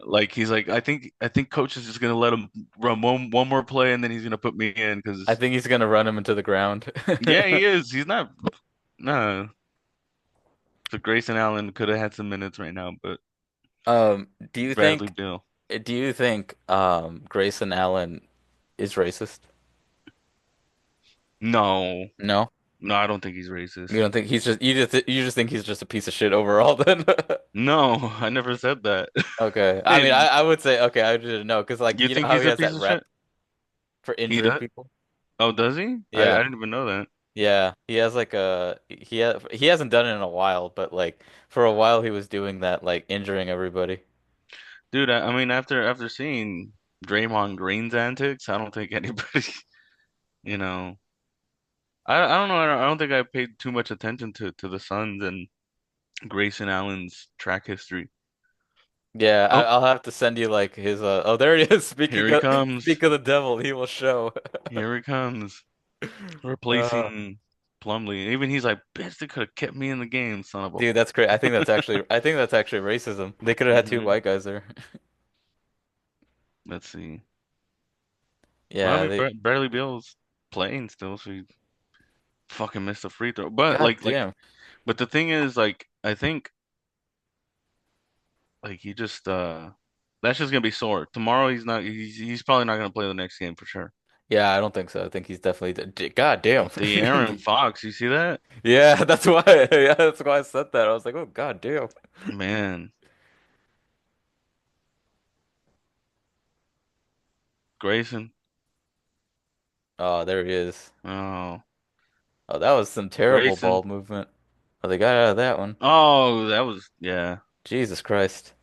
Like he's like, I think coach is just gonna let him run one more play, and then he's gonna put me in I because think he's gonna run him into the ground. yeah, he is. He's not. Nah. So Grayson Allen could have had some minutes right now, but Um, do you Bradley think Beal. Grayson Allen? is racist? No, No, no, I don't think he's you racist. don't think you just think he's just a piece of shit overall then? No, I never said that. Okay, I mean, And I would say okay. I didn't know because like you you know think how he's he a has piece that of shit? rep for He injuring does? people. Oh, does he? I Yeah, didn't even know that. yeah, he has like he hasn't done it in a while, but like for a while he was doing that, like injuring everybody. Dude, I mean, after seeing Draymond Green's antics, I don't think anybody, you know, I don't know. I don't think I paid too much attention to the Suns and Grayson Allen's track history. Yeah, Oh, I'll have to send you like his oh there he is. here he comes. Speak of the devil, he will show. Here he comes. Uh, Replacing Plumlee. Even he's like, bitch, they could have kept me in the game, son of a. dude, that's great. I think that's actually racism. They could have had two Hmm. white guys there. Let's see. Well, I Yeah, mean, they Bradley Beal's playing still, so he fucking missed a free throw. But God damn. but the thing is, like, I think like he just that's just gonna be sore. Tomorrow he's not. He's probably not gonna play the next game for sure. Yeah, I don't think so. I think he's definitely God damn. The Aaron Fox, you see that? Yeah, that's why yeah, that's why I said that. I was like, "Oh God damn." Man, Grayson. Oh, there he is. Oh, Oh, that was some terrible Grayson. ball movement. Oh, they got out of that one. Oh, that was yeah. Jesus Christ.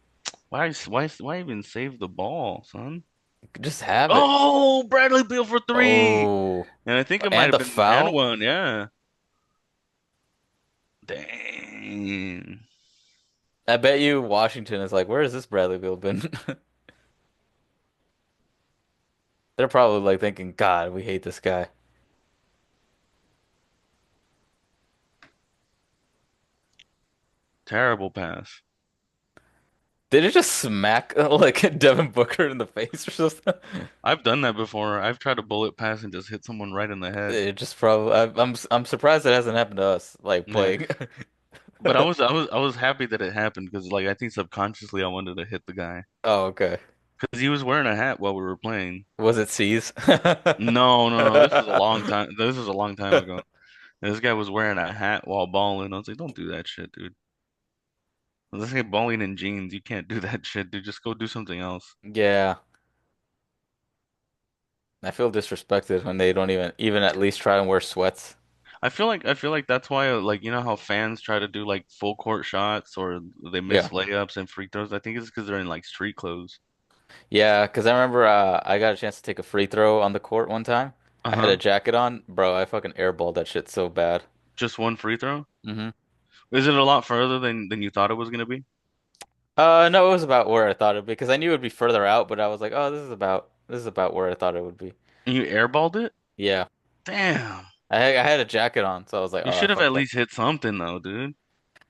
Why even save the ball, son? Just have it. Oh, Bradley Beal for three. Oh, And I think it might and have the been and foul? one, yeah. Dang. I bet you Washington is like, where has this Bradley Beal been? They're probably like thinking, God, we hate this guy. Terrible pass. Did it just smack like Devin Booker in the face or something? I've done that before. I've tried to bullet pass and just hit someone right in the head. It just probably. I'm surprised it hasn't happened to us. Like Yeah. playing. But I was happy that it happened because like I think subconsciously I wanted to hit the guy Oh, okay. because he was wearing a hat while we were playing. Was it C's? No, no, no. This is a long time. This is a long time ago. And this guy was wearing a hat while balling. I was like, don't do that shit, dude. This guy balling in jeans. You can't do that shit, dude. Just go do something else. Yeah, I feel disrespected when they don't even at least try and wear sweats. I feel like that's why like you know how fans try to do like full court shots or they miss Yeah. layups and free throws. I think it's because they're in like street clothes. Yeah, because I remember I got a chance to take a free throw on the court one time. I had a Uh-huh. jacket on. Bro, I fucking airballed that shit so bad. Just one free throw? hmm Is it a lot further than you thought it was gonna be? No, it was about where I thought it would be because I knew it would be further out, but I was like, oh, this is about where I thought it would be. And you airballed it? Yeah. Damn. I had a jacket on, so I was like, You oh, I should have at fucked up. least hit something though, dude.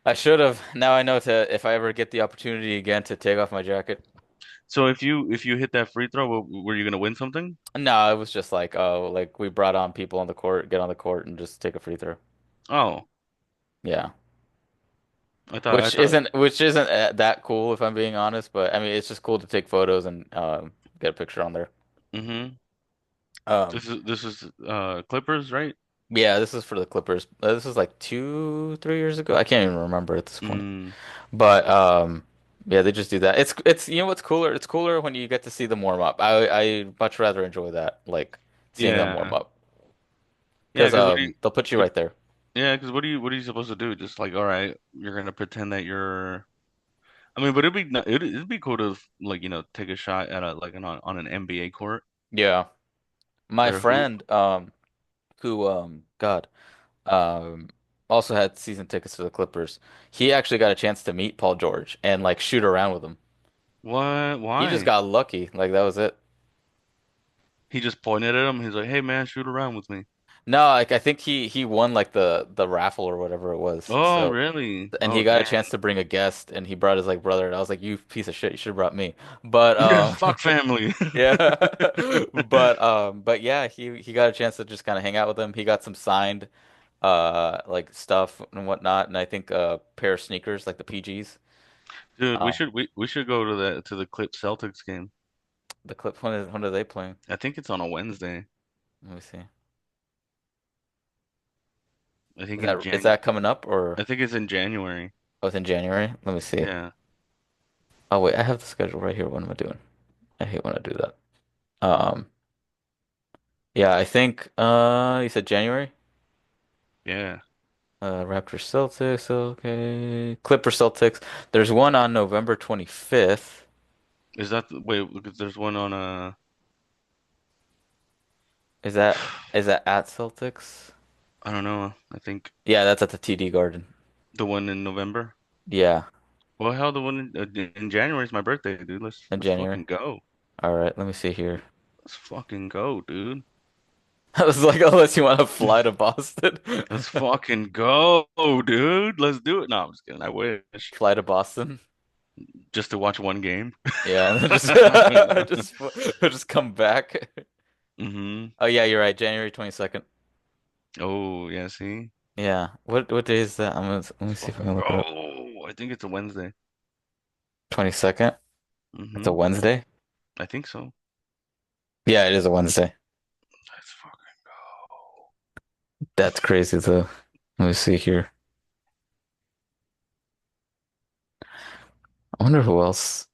I should have. Now I know to if I ever get the opportunity again to take off my jacket. So if you hit that free throw, were you gonna win something? No, it was just like, oh, like we brought on people on the court, get on the court and just take a free throw. Oh, Yeah. I thought. Which isn't that cool if I'm being honest, but I mean it's just cool to take photos and get a picture on there. Mm-hmm. Um This is Clippers, right? yeah, this is for the Clippers. This is like 3 years ago. I can't even remember at this point. Mm, But yeah, they just do that. It's you know what's cooler? It's cooler when you get to see them warm up. I much rather enjoy that, like seeing them warm yeah. up. Yeah, Because because they'll put you what right there. yeah, because what are you supposed to do? Just like, all right, you're gonna pretend that you're. I mean, but it'd be cool to like take a shot at a like on an NBA court Yeah. My or hoop. friend, who God, um also had season tickets to the Clippers. He actually got a chance to meet Paul George and like shoot around with him. What? He just Why? got lucky. Like that was it. He just pointed at him. He's like, "Hey man, shoot around with me." No, like I think he won like the raffle or whatever it was. Oh, So really? and Oh, he got a damn. chance to bring a guest and he brought his like brother and I was like, you piece of shit, you should have brought me. But Yeah, fuck family. yeah. But yeah, he got a chance to just kind of hang out with him. He got some signed like stuff and whatnot, and I think a pair of sneakers like the PGs. Dude, we Um should we should go to the Clip Celtics game. The Clip when are they playing? I think it's on a Wednesday. Let me see. I think Is that coming up or I think it's in January. oh, it's in January? Let me see. Yeah. Oh wait, I have the schedule right here. What am I doing? I hate when I do that. Um, yeah, I think you said January? Yeah. Raptors Celtics, okay. Clippers Celtics. There's one on November 25th. Wait, look, there's one on Is that is that at Celtics? I don't know. I think Yeah, that's at the TD Garden. the one in November. Yeah, Well, hell, the one in January is my birthday, dude. in Let's January. fucking go. All right, let me see here. Let's fucking go, dude. I was like, unless you want to fly to Boston. Let's fucking go, dude. Let's do it. No, I'm just kidding. I wish Fly to Boston. just to watch one game. Yeah, and then just just come back. hmm Oh yeah, you're right. January 22nd. Oh, yeah, see? Yeah. What day is that? Let me Let's see if I fucking can look it up. go. I think it's a Wednesday. 22nd. It's a hmm Wednesday. I think so. Yeah, it is a Wednesday. Let's fucking go. That's crazy though. Let me see here. I wonder who else.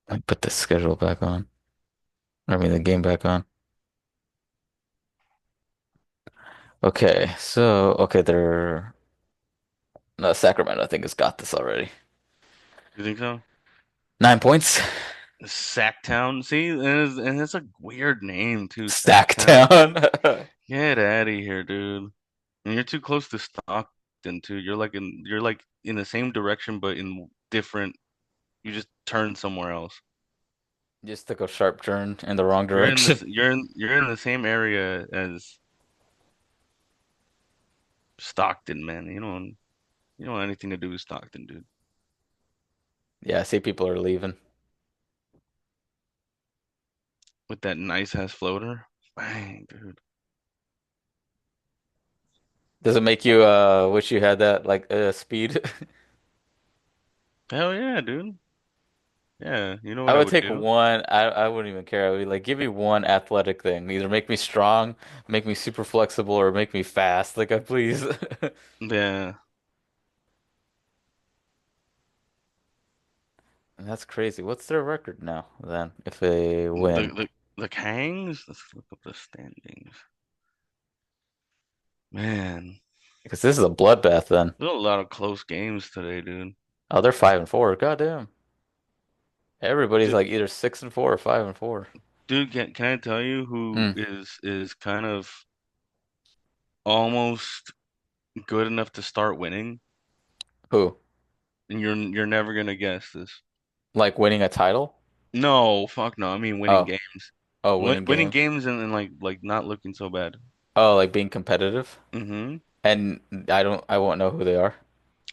I put the schedule back on. I mean the game back on. Okay, so they're no Sacramento. I think has got this already. You think so? 9 points. Sacktown. See, and it's a weird name too, Sacktown. Stacktown. Get out of here, dude. And you're too close to Stockton too. You're like in the same direction but in different you just turn somewhere else. Just took a sharp turn in the wrong direction. You're in the same area as Stockton, man. You don't want anything to do with Stockton, dude. Yeah, I see people are leaving. With that nice ass floater. Bang, dude. Does it make you wish you had that like speed? Hell yeah, dude. Yeah, you know I what I would would take do? one. I wouldn't even care. I would be like, give me one athletic thing. Either make me strong, make me super flexible, or make me fast. Like, please. Yeah. And that's crazy. What's their record now then? If they The win, the the Kangs, let's look up the standings. Man, because this is a bloodbath then. there's a lot of close games today, dude. Oh, they're 5-4. Goddamn. Everybody's Dude, like either 6-4 or 5-4. dude, can I tell you who Hmm. is kind of almost good enough to start winning? Who? And you're never gonna guess this. Like winning a title? No, fuck no. I mean winning Oh, games. winning Winning games. games and like not looking so bad. Oh, like being competitive. hmm And I won't know who they are.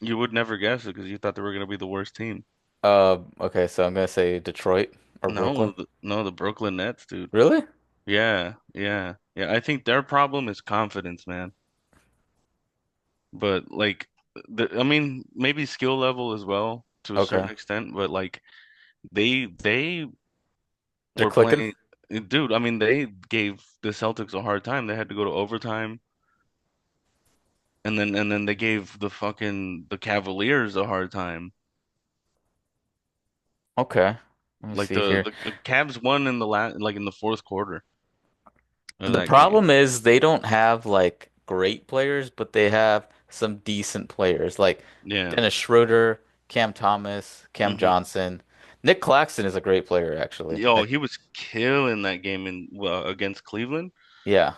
You would never guess it because you thought they were gonna be the worst team. Okay, so I'm gonna say Detroit or Brooklyn. No, the Brooklyn Nets, dude. Really? Yeah. I think their problem is confidence, man. But like, I mean, maybe skill level as well to a certain Okay. extent. But like, they They're were clicking? playing, dude. I mean, they gave the Celtics a hard time. They had to go to overtime, and then they gave the Cavaliers a hard time. Okay. Let me Like see here. the Cavs won in the last, like in the fourth quarter of The that game. problem is they don't have like great players, but they have some decent players like Yeah. Dennis Schroeder, Cam Thomas, Cam hmm Johnson. Nick Claxton is a great player, actually. Yo, he was killing that game in against Cleveland. Yeah.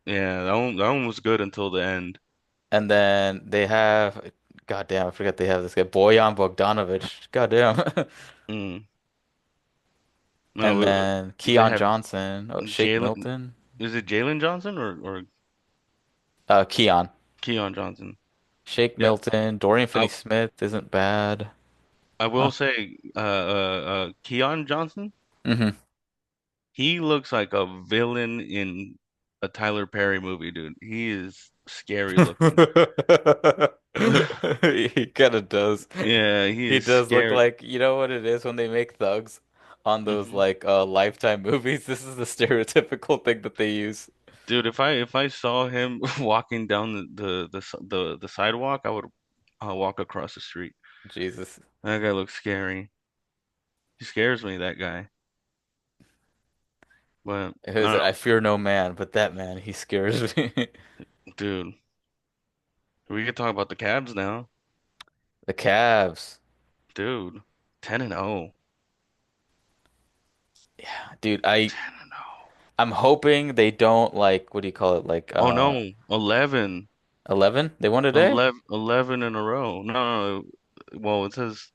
Yeah, that one was good until the end. And then they have, goddamn, I forget they have this guy, Bojan Bogdanovic. Goddamn. Mm. And No, then they Keon have Johnson, Shake Jalen. Milton. Is it Jalen Johnson or Keon. Keon Johnson? Shake Yeah, Milton. Dorian I Finney-Smith isn't bad. I Huh. will say, Keon Johnson. Hmm. He looks like a villain in a Tyler Perry movie, dude. He is scary looking. He kind of does. Yeah, he He is does look scary. like, you know what it is when they make thugs on those Hmm. like Lifetime movies? This is the stereotypical thing that they use. Dude, if I saw him walking down the sidewalk, I would walk across the street. Jesus. That guy looks scary. He scares me, that guy. But It I was, don't I know, fear no man, but that man, he scares me. dude. We could talk about the Cabs now, The Cavs. dude. 10-0. Yeah, dude, I 10-0. I'm hoping they don't like what do you call it? Like Oh no, 11. 11? They won today? 11 in a row. No, no, no. Well, it says,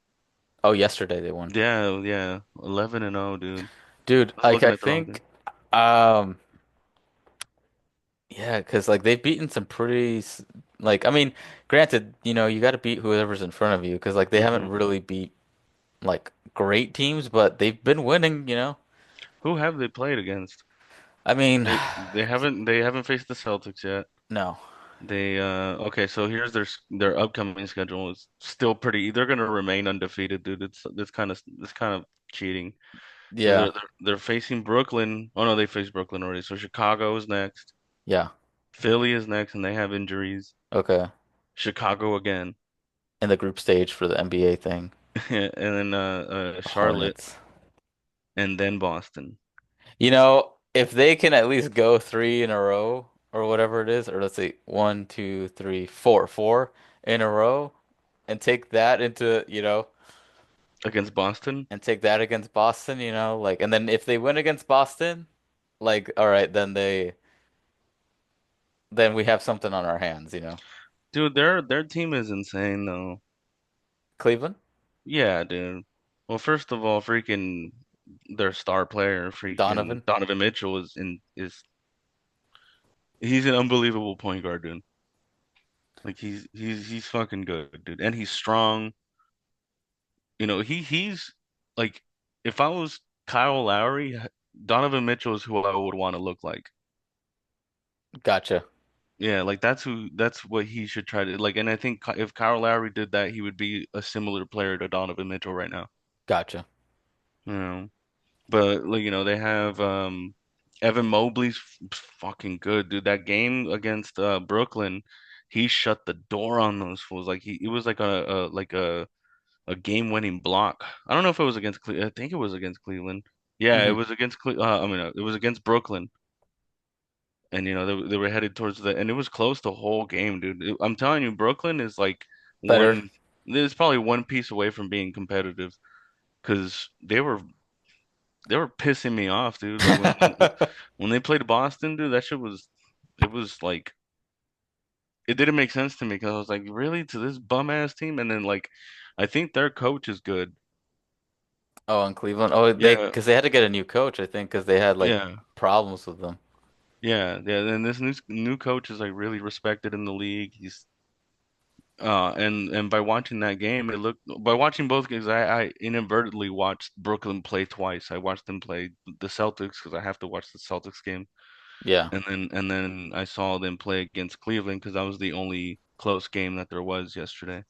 Oh, yesterday they won. yeah, yeah, 11-0, dude. Dude, I was like looking I at the wrong thing. think um yeah, 'cause like they've beaten some like I mean, granted, you got to beat whoever's in front of you 'cause like they haven't Hmm. really beat like great teams, but they've been winning. Who have they played against? I mean, They haven't faced the Celtics yet. no. They okay, so here's their upcoming schedule is still pretty. They're gonna remain undefeated, dude. It's kind of cheating. So Yeah. they're facing Brooklyn. Oh no, they faced Brooklyn already. So Chicago is next. Yeah. Philly is next, and they have injuries. Okay. Chicago again, In the group stage for the NBA thing. and then The Charlotte, Hornets. and then Boston If they can at least go three in a row or whatever it is, or let's say one, two, three, four in a row, and take that against Boston. and take that against Boston, like, and then if they win against Boston, like, all right, then we have something on our hands. Dude, their team is insane though. Cleveland, Yeah, dude. Well, first of all, freaking their star player, freaking Donovan. Donovan Mitchell is he's an unbelievable point guard, dude. Like he's fucking good, dude. And he's strong. He's like if I was Kyle Lowry, Donovan Mitchell is who I would want to look like. Gotcha, Yeah, like that's what he should try to like. And I think if Kyle Lowry did that, he would be a similar player to Donovan Mitchell right now. gotcha. You know, but like they have Evan Mobley's fucking good, dude. That game against Brooklyn, he shut the door on those fools. Like it was like a game-winning block. I don't know if it was against I think it was against Cleveland. Yeah, it Hmm. was against I mean, it was against Brooklyn. And they were headed towards and it was close the whole game, dude. I'm telling you, Brooklyn is like Better. one, it's probably one piece away from being competitive because they were pissing me off, dude. Like when they played Boston, dude, that shit was it was like it didn't make sense to me because I was like, really to this bum ass team, and then like I think their coach is good. Oh, in Cleveland. Oh, Yeah, because they had to get a new coach, I think, because they had like yeah, problems with them. yeah. And this new coach is like really respected in the league. He's and by watching that game, it looked by watching both games, I inadvertently watched Brooklyn play twice. I watched them play the Celtics because I have to watch the Celtics game. Yeah. And then I saw them play against Cleveland because that was the only close game that there was yesterday.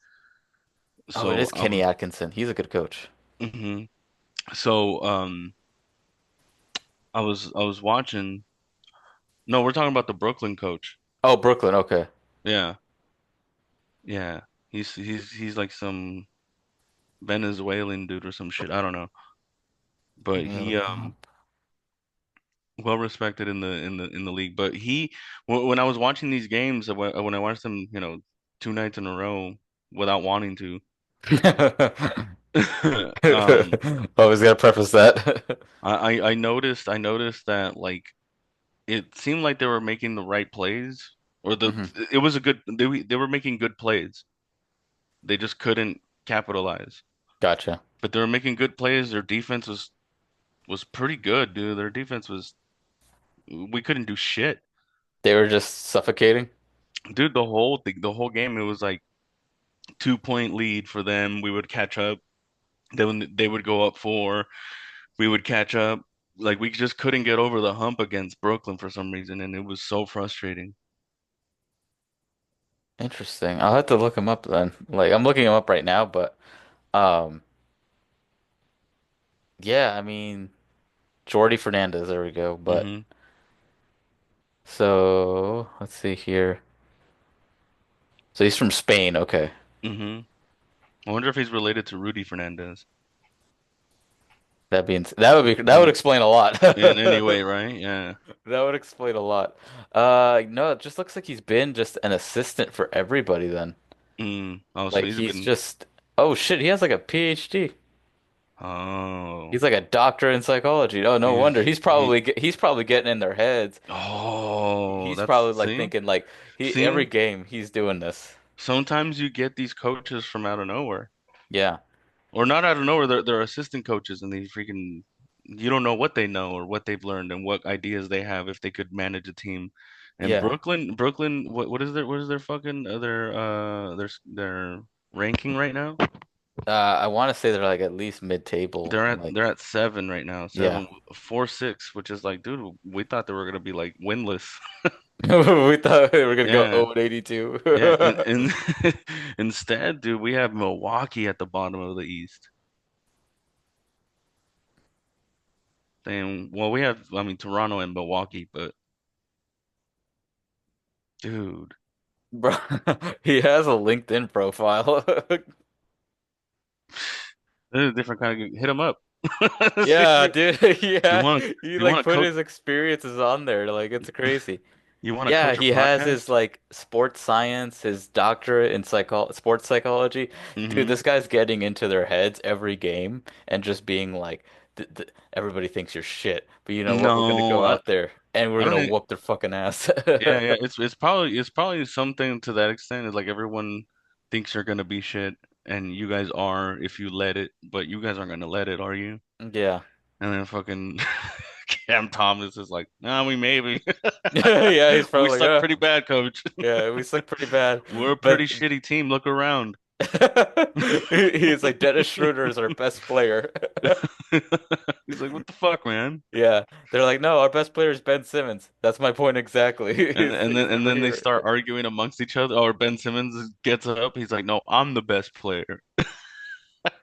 Oh, it So is I Kenny was, Atkinson. He's a good coach. hmm so I was watching. No, we're talking about the Brooklyn coach. Oh, Brooklyn. Okay. Yeah, yeah. He's like some Venezuelan dude or some shit. I don't know, but he well respected in the league. But when I was watching these games, when I watched them, 2 nights in a row without wanting to. Um, Always gotta preface that. I noticed that like it seemed like they were making the right plays, or Hmm. it was a good they were making good plays. They just couldn't capitalize. Gotcha. But they were making good plays. Their defense was pretty good, dude. Their defense was we couldn't do shit, They were just suffocating. dude. The whole game, it was like 2 point lead for them. We would catch up. Then they would go up four. We would catch up. Like we just couldn't get over the hump against Brooklyn for some reason, and it was so frustrating. Interesting. I'll have to look him up then. Like I'm looking him up right now, but um yeah, I mean Jordy Fernandez, there we go. But Hmm. so let's see here. So he's from Spain, okay. Hmm. I wonder if he's related to Rudy Fernandez That would in explain a lot. in any way, right? Yeah. That would explain a lot. No, it just looks like he's been just an assistant for everybody then. Mm. Oh, so Like he's he's been. just oh shit, he has like a PhD. Oh, He's like a doctor in psychology. Oh, no wonder. he. He's probably getting in their heads. Oh, He's that's probably like see, thinking like he every see. game he's doing this. Sometimes you get these coaches from out of nowhere, Yeah. or not out of nowhere. They're assistant coaches, and they freaking. You don't know what they know or what they've learned and what ideas they have if they could manage a team. And Yeah. Brooklyn, what is their fucking their ranking right now? I want to say they're like at least mid-table. They're Like at 7 right now, yeah. 7-4-6, which is like, dude, we thought they were gonna be like winless. We thought we were gonna go Yeah, 0-82. yeah, and instead, dude, we have Milwaukee at the bottom of the East. Saying, well, we have, I mean, Toronto and Milwaukee, but dude, Bro, he has a LinkedIn profile. this is a different kind of hit them up. See if Yeah, dude. you Yeah, want he you want like to put coach his experiences on there. Like it's crazy. you want to Yeah, coach a he has his podcast? like sports science, his doctorate in sports psychology. Dude, Mm-hmm. this guy's getting into their heads every game and just being like, th everybody thinks you're shit, but you know what? We're gonna No, go out there and we're I gonna don't. whoop their fucking ass. Yeah, yeah. It's probably something to that extent. It's like everyone thinks you're gonna be shit, and you guys are if you let it, but you guys aren't gonna let it, are you? Yeah. And then fucking Cam Thomas is like, nah, we maybe. Yeah, he's We probably like, suck pretty bad, coach. yeah, we suck pretty bad. We're a pretty But shitty team. Look around. he's like Dennis Schroeder is our best player. He's like, what the fuck, man? Yeah, they're like, no, our best player is Ben Simmons. That's my point exactly. And and then He's and never then they here. start arguing amongst each other. Or Ben Simmons gets up. He's like, no, I'm the best player.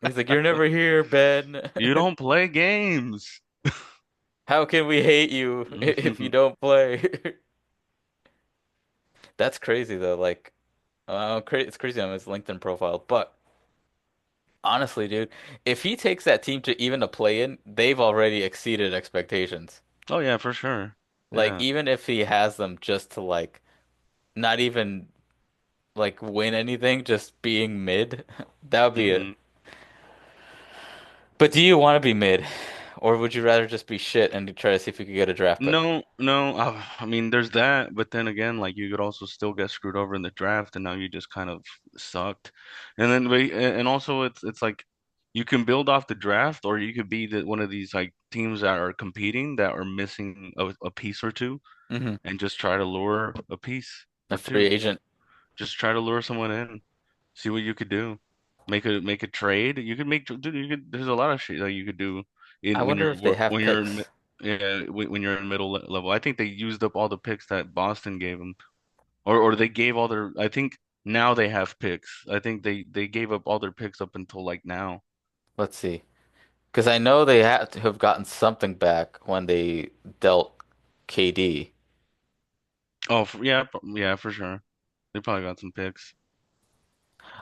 He's like, you're never here, Ben. You don't play games. How can we hate you if you don't play? That's crazy though. Like, it's crazy on his LinkedIn profile. But honestly, dude, if he takes that team to even a play-in, they've already exceeded expectations. Oh yeah, for sure. Like, Yeah. even if he has them just to like not even like win anything, just being mid, that would be it. Hmm. But do you want to be mid, or would you rather just be shit and try to see if you could get a draft pick? No, no. I mean, there's that, but then again, like you could also still get screwed over in the draft, and now you just kind of sucked. And then, and also, it's like you can build off the draft, or you could be one of these like teams that are competing that are missing a piece or two, Hmm. and just try to lure a piece A or free two. agent. Just try to lure someone in, see what you could do. Make a trade. You could make, dude, you could. There's a lot of shit that you could do I in wonder if they have when you're in picks. yeah, when you're in middle level. I think they used up all the picks that Boston gave them, or they gave all their. I think now they have picks. I think they gave up all their picks up until like now. Let's see. Because I know they had to have gotten something back when they dealt KD. Oh, yeah, yeah, for sure. They probably got some picks.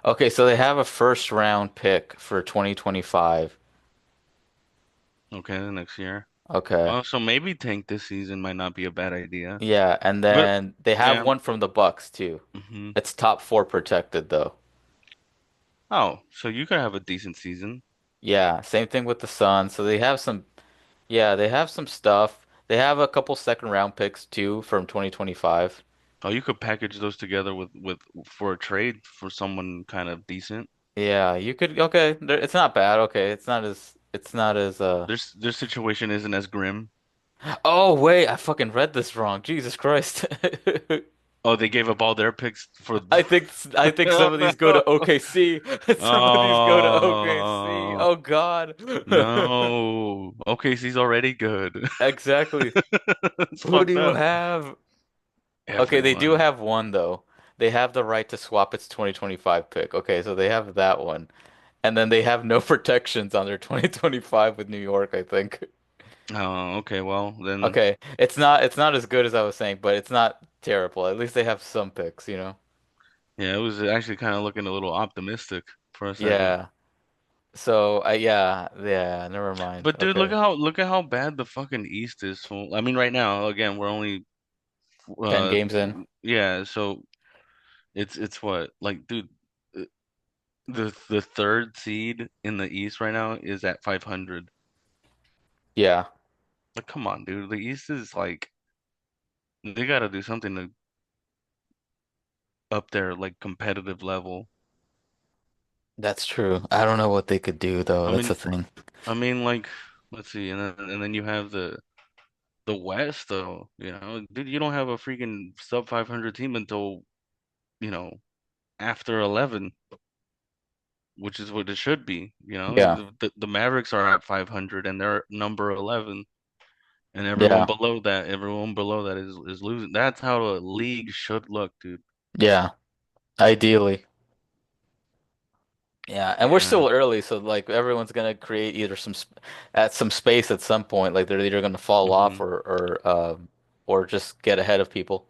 Okay, so they have a first round pick for 2025. Okay, the next year. Okay. Oh, so maybe tank this season might not be a bad idea. Yeah, and But then they have yeah. one from the Bucks too. Hmm. It's top four protected though. Oh, so you could have a decent season. Yeah, same thing with the Suns. So they have some, yeah, they have some stuff. They have a couple second round picks too from 2025. Oh, you could package those together with for a trade for someone kind of decent. Yeah, you could, okay, it's not bad. Okay, it's not as. Their situation isn't as grim. Oh wait, I fucking read this wrong. Jesus Christ. Oh, they gave up all their picks for. I think some of these go to OKC. Some of these go to OKC. Oh Oh God. no. Okay, he's already good. Exactly. It's Who do fucked you up. have? Okay, they do Everyone. have one though. they have the right to swap its 2025 pick. Okay, so they have that one. And then they have no protections on their 2025 with New York, I think. Oh, okay. Well, then, Okay, it's not as good as I was saying, but it's not terrible. At least they have some picks, you know? yeah, it was actually kind of looking a little optimistic for a second. Yeah. So, yeah, never mind. But dude, Okay. look at how bad the fucking East is. I mean, right now, again, we're only 10 games in. yeah, so it's what like, dude, uh, the third seed in the East right now is at 500. Yeah, Like, come on, dude, the East is like they got to do something to up their like competitive level. that's true. I don't know what they could do though. I That's the mean, thing. like, let's see, and then you have the West though. You know, dude, you don't have a freaking sub 500 team until you know after 11, which is what it should be. You know, Yeah. the Mavericks are at 500 and they're number 11, and Yeah. everyone below that is losing. That's how a league should look, dude. Yeah. Ideally. Yeah, and we're Yeah. still early, so like everyone's gonna create either at some space at some point. Like they're either gonna fall off hmm or just get ahead of people.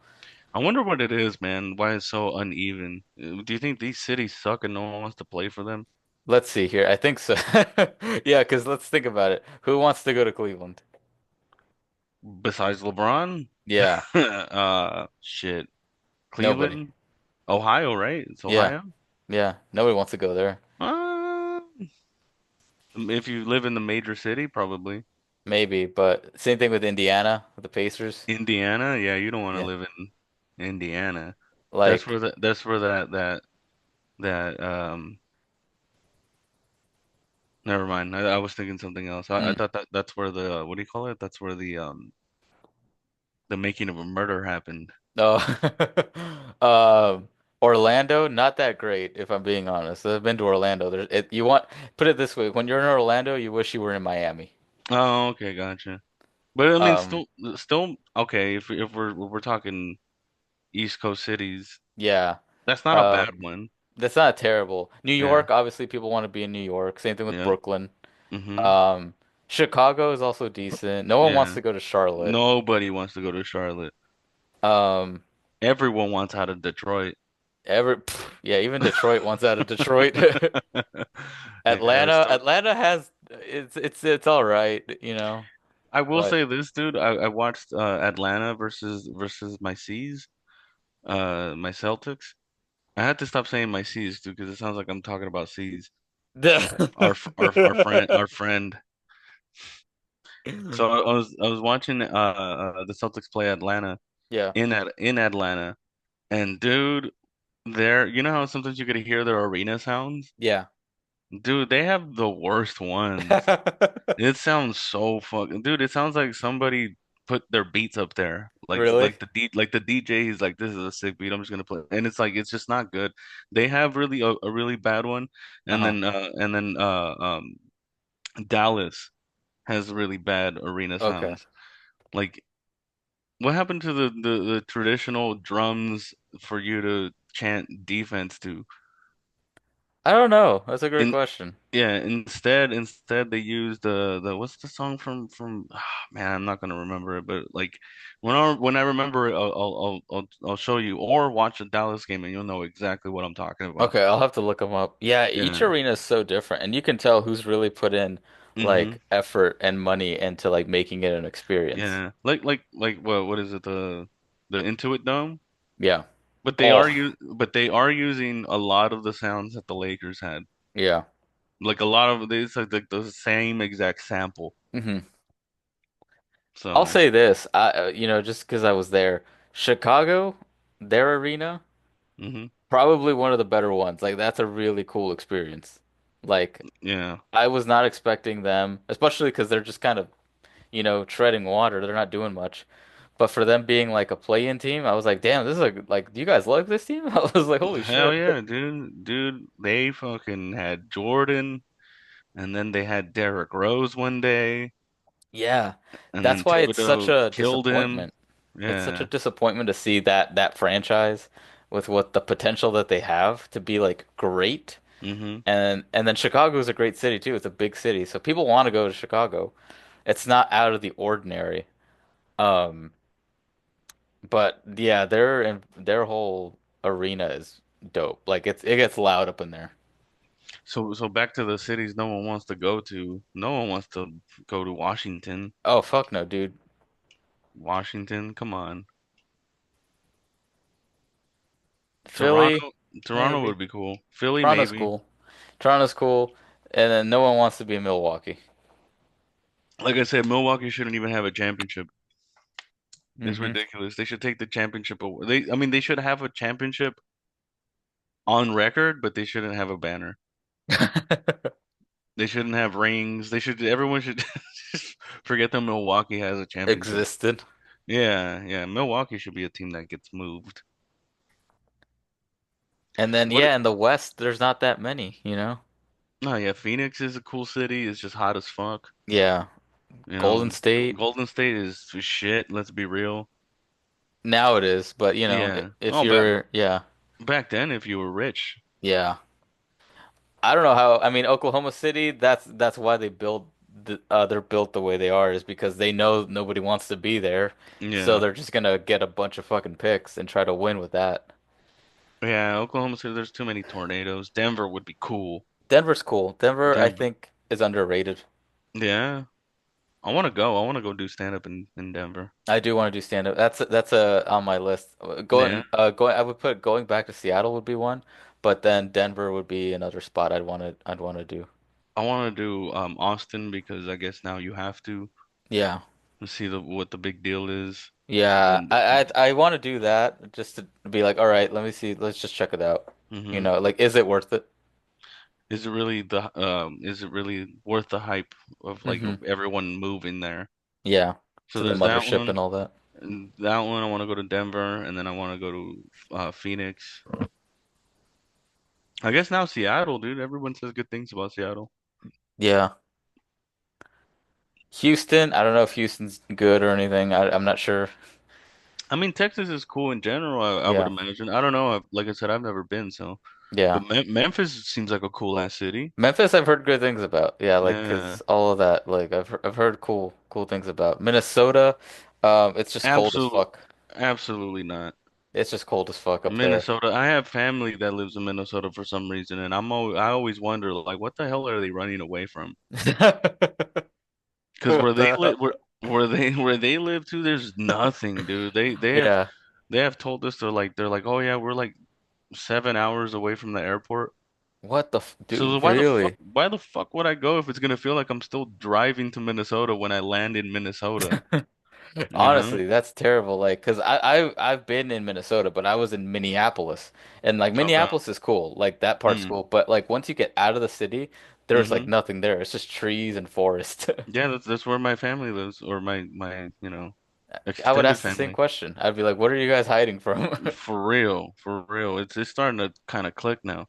I wonder what it is, man. Why it's so uneven? Do you think these cities suck and no one wants to play for them? Let's see here. I think so. Yeah, because let's think about it. Who wants to go to Cleveland? Besides LeBron? Yeah, Shit. nobody. Cleveland, Ohio, right? It's Yeah, Ohio. yeah, nobody wants to go there. Uh, if you live in the major city, probably. Maybe, but same thing with Indiana, with the Pacers. Indiana, yeah, you don't want to Yeah, live in Indiana. like, That's where that never mind. I was thinking something else. I mm, thought that's where the what do you call it? That's where the making of a murder happened. oh, um, Orlando, not that great, if I'm being honest. I've been to Orlando. Put it this way, when you're in Orlando, you wish you were in Miami. Oh, okay, gotcha. But I mean, Um, still okay. If we're talking East Coast cities, yeah, that's not a uh, bad one. that's not terrible. New Yeah, York, obviously, people want to be in New York. Same thing with yeah. Brooklyn. hmm Um, Chicago is also decent. No one wants Yeah. to go to Charlotte. Nobody wants to go to Charlotte. Um, Everyone wants out of Detroit. yeah, even Detroit wants out of Detroit. Yeah, so Atlanta has it's all right, you know, I will but say this, dude. I watched Atlanta versus my C's, my Celtics. I had to stop saying my C's, dude, because it sounds like I'm talking about C's. Our friend. So I was watching the Celtics play Atlanta yeah, in Atlanta, and dude, there, you know how sometimes you could hear their arena sounds? yeah. Dude, they have the worst ones. It sounds so fucking, dude. It sounds like somebody put their beats up there, Really? like the DJ. He's like, "This is a sick beat. I'm just gonna play," and it's like it's just not good. They have really a really bad one, Uh-huh. and then Dallas has really bad arena Okay. sounds. Like, what happened to the traditional drums for you to chant defense to? I don't know. That's a great In question. Yeah, instead they used the what's the song from man, I'm not gonna remember it, but like when I remember it, I'll show you or watch a Dallas game and you'll know exactly what I'm talking about. Okay, I'll have to look them up. Yeah, each Yeah. arena is so different, and you can tell who's really put in hmm like effort and money into like making it an experience. Yeah. Like what is it, the Intuit Dome? Yeah. But Oh, they are using a lot of the sounds that the Lakers had. yeah. Like a lot of it's like the same exact sample. hmm I'll So, say this, just because I was there, Chicago, their arena, hmm probably one of the better ones. Like that's a really cool experience. Like yeah. I was not expecting them, especially because they're just kind of, treading water. They're not doing much. But for them being like a play-in team, I was like, damn, this is like, do you guys like this team? I was like, holy Hell shit. yeah, dude. Dude, they fucking had Jordan, and then they had Derrick Rose one day, Yeah. and That's then why it's such Thibodeau a killed him. disappointment. It's such a Yeah. disappointment to see that franchise. with what the potential that they have to be like great. Hmm. And then Chicago is a great city too. It's a big city, so people want to go to Chicago. It's not out of the ordinary. Um, but yeah, their whole arena is dope. Like it gets loud up in there. So back to the cities no one wants to go to. No one wants to go to Washington. Oh fuck no, dude. Washington, come on. Philly, Toronto, Toronto maybe. would be cool. Philly, Toronto's maybe. cool. Toronto's cool. And then no one wants to be in Milwaukee. Like I said, Milwaukee shouldn't even have a championship. It's Hmm. ridiculous. They should take the championship away. I mean, they should have a championship on record, but they shouldn't have a banner. They shouldn't have rings. Everyone should just forget that Milwaukee has a championship. Existed. Yeah, yeah. Milwaukee should be a team that gets moved. And then What? yeah, in the West, there's not that many, you know? No, yeah. Phoenix is a cool city. It's just hot as fuck. Yeah. You Golden know, State. Golden State is shit. Let's be real. Now it is, but you know, Yeah. if Oh, but you're, yeah, back then, if you were rich, yeah. I don't know how, I mean, Oklahoma City, that's why they build they're built the way they are is because they know nobody wants to be there. So yeah, they're just gonna get a bunch of fucking picks and try to win with that. yeah. Oklahoma City, there's too many tornadoes. Denver would be cool. Denver's cool. Denver, I Denver. think, is underrated. Yeah. I want to go. I want to go do stand up in Denver. I do want to do stand up. That's a on my list. Yeah. Going I would put going back to Seattle would be one, but then Denver would be another spot I'd want to do. I want to do Austin because I guess now you have Yeah. to see what the big deal is. Yeah, And I want to do that just to be like, all right, let me see, let's just check it out. You hmm know, like, is it worth it? is it really worth the hype of like Hmm. everyone moving there? Yeah, So to the there's that mothership one. and all that. And that one I want to go to Denver and then I want to go to Phoenix. I guess now Seattle, dude. Everyone says good things about Seattle. Yeah, Houston. I don't know if Houston's good or anything. I'm not sure. I mean, Texas is cool in general, I would Yeah, imagine. I don't know. Like I said, I've never been, so. But yeah. Memphis seems like a cool ass city. Memphis, I've heard good things about. Yeah, like, Yeah, 'cause all of that, like, I've heard cool things about Minnesota. It's just cold as absolutely, fuck. absolutely not. It's just cold as fuck up there. Minnesota. I have family that lives in Minnesota for some reason, and I always wonder like, what the hell are they running away from? Because What the hell? where they live too, there's nothing, dude. Yeah. They have told us they're like, oh yeah, we're like 7 hours away from the airport. What the f So dude, really? why the fuck would I go if it's gonna feel like I'm still driving to Minnesota when I land in Minnesota? You know? Honestly, that's terrible. Like, cause I've been in Minnesota, but I was in Minneapolis, and like Okay. Minneapolis is cool. Like that part's Mm. cool. But like once you get out of the city, there's like Mm-hmm. nothing there. It's just trees and forest. Yeah, that's where my family lives, or my I would extended ask the same family. question. I'd be like, "What are you guys hiding from?" For real, for real. It's starting to kind of click now.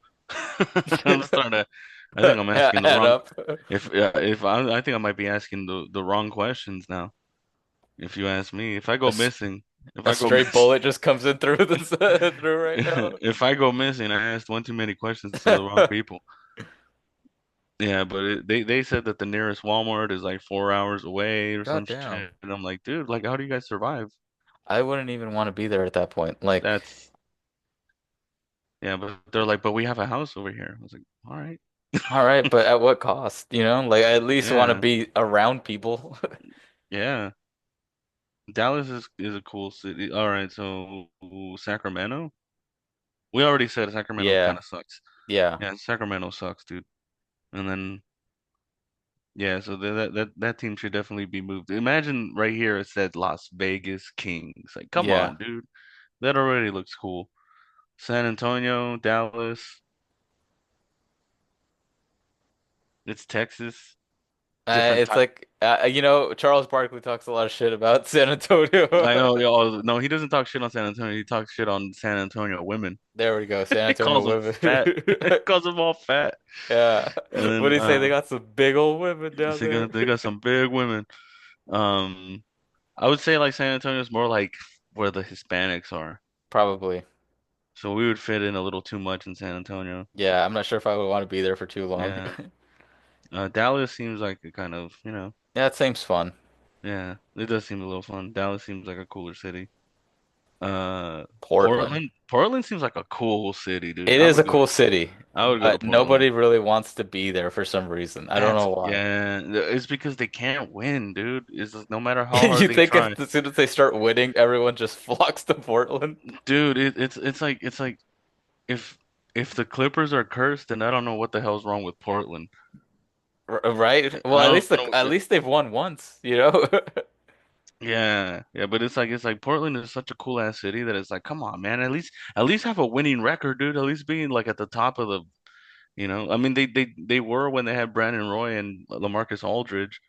I'm starting to. I think I'm asking the Add wrong. up. If I think I might be asking the wrong questions now. If you ask me, A, s- if a I go straight missing, bullet just comes in through this through right now. if I go missing, I asked one too many questions to the wrong people. Yeah, but they said that the nearest Walmart is like 4 hours away or some God damn. shit, and I'm like, dude, like, how do you guys survive? I wouldn't even want to be there at that point. Like, That's yeah, but they're like, but we have a house over here. I was like, all right, all right, but at what cost? You know, like I at least want to yeah, be around people. yeah. Dallas is a cool city. All right, so Sacramento. We already said Sacramento kind Yeah, of sucks. yeah, Yeah, Sacramento sucks, dude. And then yeah, so that team should definitely be moved. Imagine right here it said Las Vegas Kings. Like, come yeah. on, dude. That already looks cool. San Antonio, Dallas, it's Texas. Different It's type. like you know, Charles Barkley talks a lot of shit about San Antonio. I know, yo, no, he doesn't talk shit on San Antonio. He talks shit on San Antonio women. There we go, San He Antonio calls them women. fat. He calls them all fat. Yeah. And What do then you say? They got some big old women down there. they got some big women. Um, I would say like San Antonio is more like where the Hispanics are. Probably. So we would fit in a little too much in San Antonio. Yeah, I'm not sure if I would want to be there for too long. Yeah. Dallas seems like a kind of, Yeah, it seems fun. yeah, it does seem a little fun. Dallas seems like a cooler city. Portland. Portland seems like a cool city, dude. It I is would a go cool city, I would go to but Portland. nobody really wants to be there for some reason. I don't That's know why. yeah, it's because they can't win, dude. It's just, no matter how hard You they think try. if as soon as they start winning, everyone just flocks to Portland? Dude, it's like if the Clippers are cursed, then I don't know what the hell's wrong with Portland. Right? Well, I at don't least know. at least they've won once, you know? Yeah, yeah, but it's like Portland is such a cool ass city that it's like, come on, man, at least have a winning record, dude. At least being like at the top of the. I mean they were when they had Brandon Roy and LaMarcus Aldridge,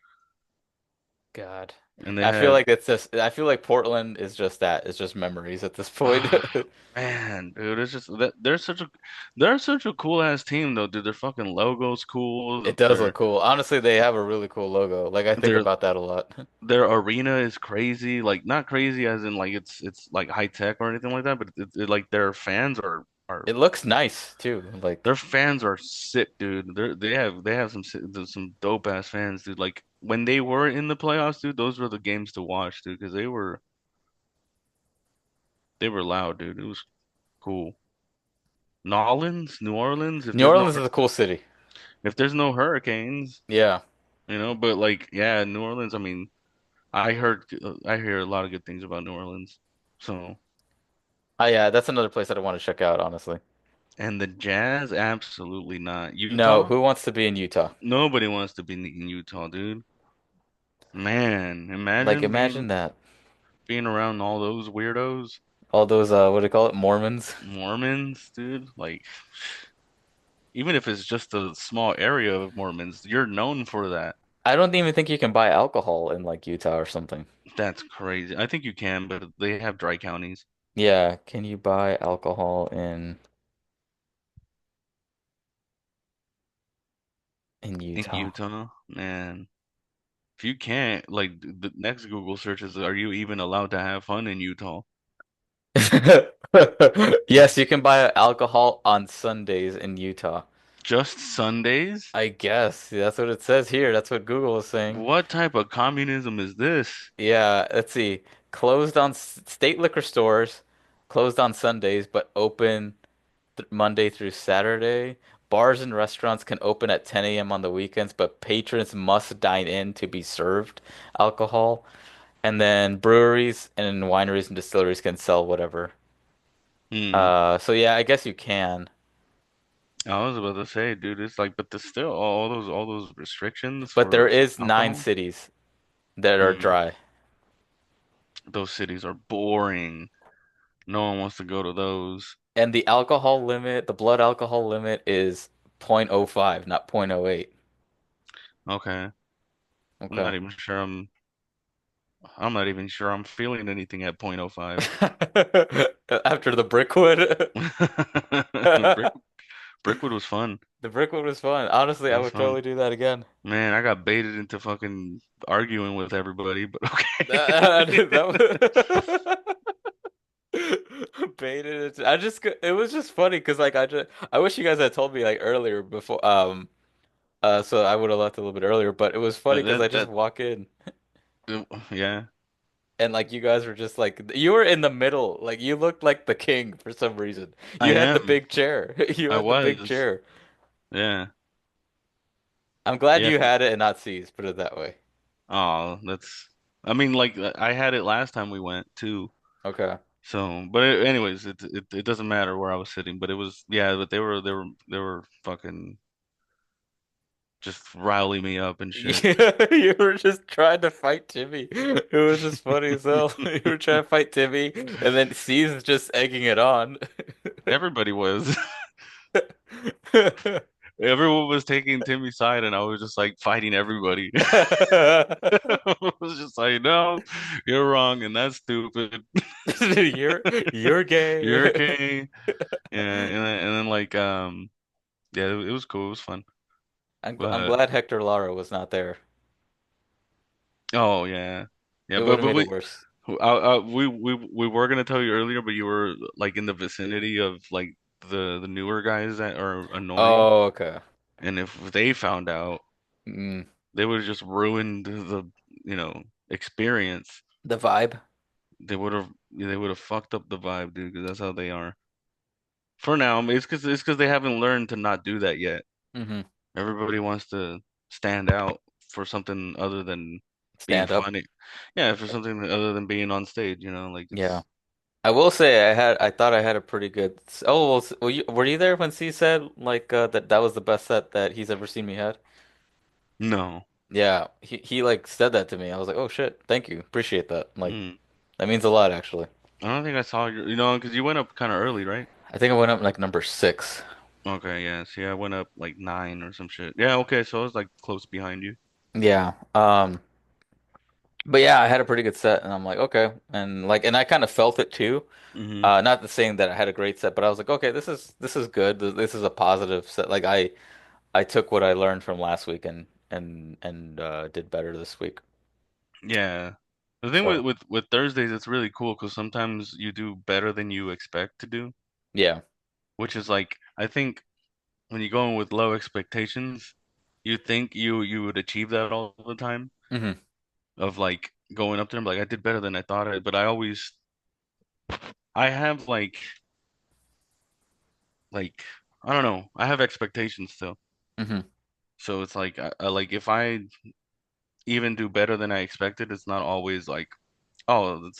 God. and they I feel had like it's just I feel like Portland is just that. It's just memories at this point. ah man, dude, it's just that they're such a cool ass team though, dude. Their fucking logo's cool. It does Their look cool. Honestly, they have a really cool logo. Like I think their about that a lot. their arena is crazy, like not crazy as in like it's like high tech or anything like that, but like their fans are It looks nice too. Like their fans are sick, dude. They have some dope ass fans, dude. Like when they were in the playoffs, dude, those were the games to watch, dude, because they were loud, dude. It was cool. New Orleans, New Orleans is a cool city. if there's no hurricanes, Yeah. but like yeah, New Orleans. I mean, I hear a lot of good things about New Orleans. So Yeah, that's another place that I want to check out, honestly. and the Jazz, absolutely not. No, Utah, who wants to be in Utah? nobody wants to be in Utah, dude. Man, Like imagine imagine being that. being around all those weirdos. All those what do you call it? Mormons. Mormons, dude. Like, even if it's just a small area of Mormons, you're known for that. I don't even think you can buy alcohol in like Utah or something. That's crazy. I think you can, but they have dry counties Yeah, can you buy alcohol in in Utah? Utah. Man, if you can't, like, the next Google search is, are you even allowed to have fun in Utah? Yes, you can buy alcohol on Sundays in Utah. Just Sundays? I guess that's what it says here. That's what Google is saying. What type of communism is this? Yeah, let's see. Closed on state liquor stores, closed on Sundays, but open th Monday through Saturday. Bars and restaurants can open at 10 a.m. on the weekends, but patrons must dine in to be served alcohol. And then breweries and wineries and distilleries can sell whatever. Hmm. So yeah, I guess you can. I was about to say, dude, it's like, but there's still all those restrictions But there for is nine alcohol. cities that are Hmm. dry. Those cities are boring. No one wants to go to those. And the alcohol limit, the blood alcohol limit is zero point zero 0.05, not 0.08. Okay. I'm Okay. not even sure I'm not even sure I'm feeling anything at point oh 0.05. After the Brickwood. Brick, Brickwood was fun. The Brickwood was fun. Honestly, It I was would fun. totally do that again. Man, I got baited into fucking arguing with everybody, but okay. That baited it. It was just funny because like I wish you guys had told me like earlier before so I would have left a little bit earlier, but it was funny because I That just that walk in yeah, and like you guys were just like you were in the middle. Like you looked like the king for some reason. I You had the am. big chair. You I had the big was. chair. Yeah. I'm glad Yeah. you had it and not C's, put it that way. Oh, I mean, like I had it last time we went too. Okay. So, but anyways, it doesn't matter where I was sitting, but it was yeah, but they were fucking just riling me up and shit. Yeah, you were just trying to fight Timmy. It was just funny as hell. You were trying to fight Timmy, and then C's just egging it on. Everybody was. Everyone was taking Timmy's side, and I was just like fighting everybody. I was just like, no, you're wrong, and that's stupid. You're You're gay. okay. Yeah, and then like yeah, it was cool. It was fun. I'm But glad Hector Lara was not there. oh yeah, yeah. It would But have but made it we worse. We were gonna tell you earlier, but you were like in the vicinity of like the newer guys that are annoying, Oh, okay. and if they found out, Mm, they would have just ruined you know, experience. the vibe. They would have fucked up the vibe, dude, because that's how they are. For now, I mean, it's because they haven't learned to not do that yet. Hmm. Everybody wants to stand out for something other than being Stand up. funny. Yeah, for something other than being on stage, you know, like Yeah. it's I will say I thought I had a pretty good. Oh, well, were you there when C said like that was the best set that he's ever seen me had? no. Yeah, he like said that to me. I was like, "Oh shit, thank you. Appreciate that." Like Mm. that means a lot actually. I don't think I saw you know, because you went up kind of early, right? I think I went up like number 6. Okay, yeah. See, I went up like nine or some shit. Yeah, okay, so I was like close behind you. Yeah. But yeah, I had a pretty good set and I'm like, "Okay." And I kind of felt it too. Hmm. Not the saying that I had a great set, but I was like, "Okay, this is good. This is a positive set." Like I took what I learned from last week and did better this week. Yeah. The thing with So, with Thursdays, it's really cool because sometimes you do better than you expect to do, yeah. which is like I think when you go in with low expectations, you think you would achieve that all the time Hmm. of like going up there and be like I did better than I thought I, but I have like I don't know, I have expectations still. Hmm. So it's like like if I even do better than I expected, it's not always like, oh,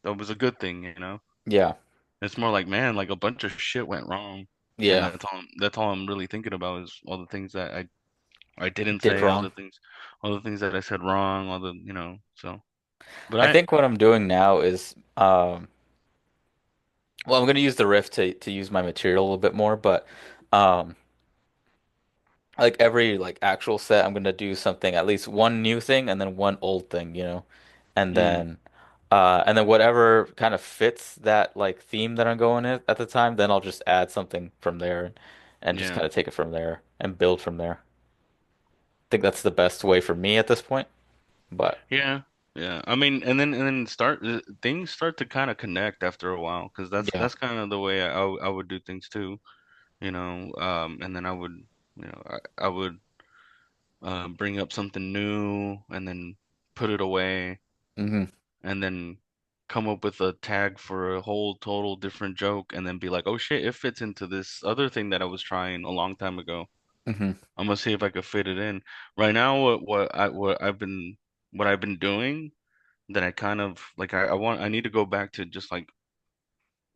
that was a good thing, you know? Yeah. It's more like, man, like a bunch of shit went wrong. And Yeah. that's all I'm really thinking about is all the things that I didn't Did say, wrong. all the things that I said wrong, all the, so but I think what I'm doing now is well, I'm going to use the riff to use my material a little bit more, but um like every like actual set I'm going to do something at least one new thing and then one old thing, you know. And mm, then whatever kind of fits that like theme that I'm going at the time, then I'll just add something from there and just yeah. kind of take it from there and build from there. I think that's the best way for me at this point. But Yeah. Yeah. I mean, and then things start to kind of connect after a while because that's yeah. that's kind of the way I would do things too, and then I would bring up something new and then put it away Hmm. and then come up with a tag for a whole total different joke and then be like, oh shit, it fits into this other thing that I was trying a long time ago. Hmm. I'm gonna see if I could fit it in. Right now, what I've been doing that I kind of like I need to go back to just like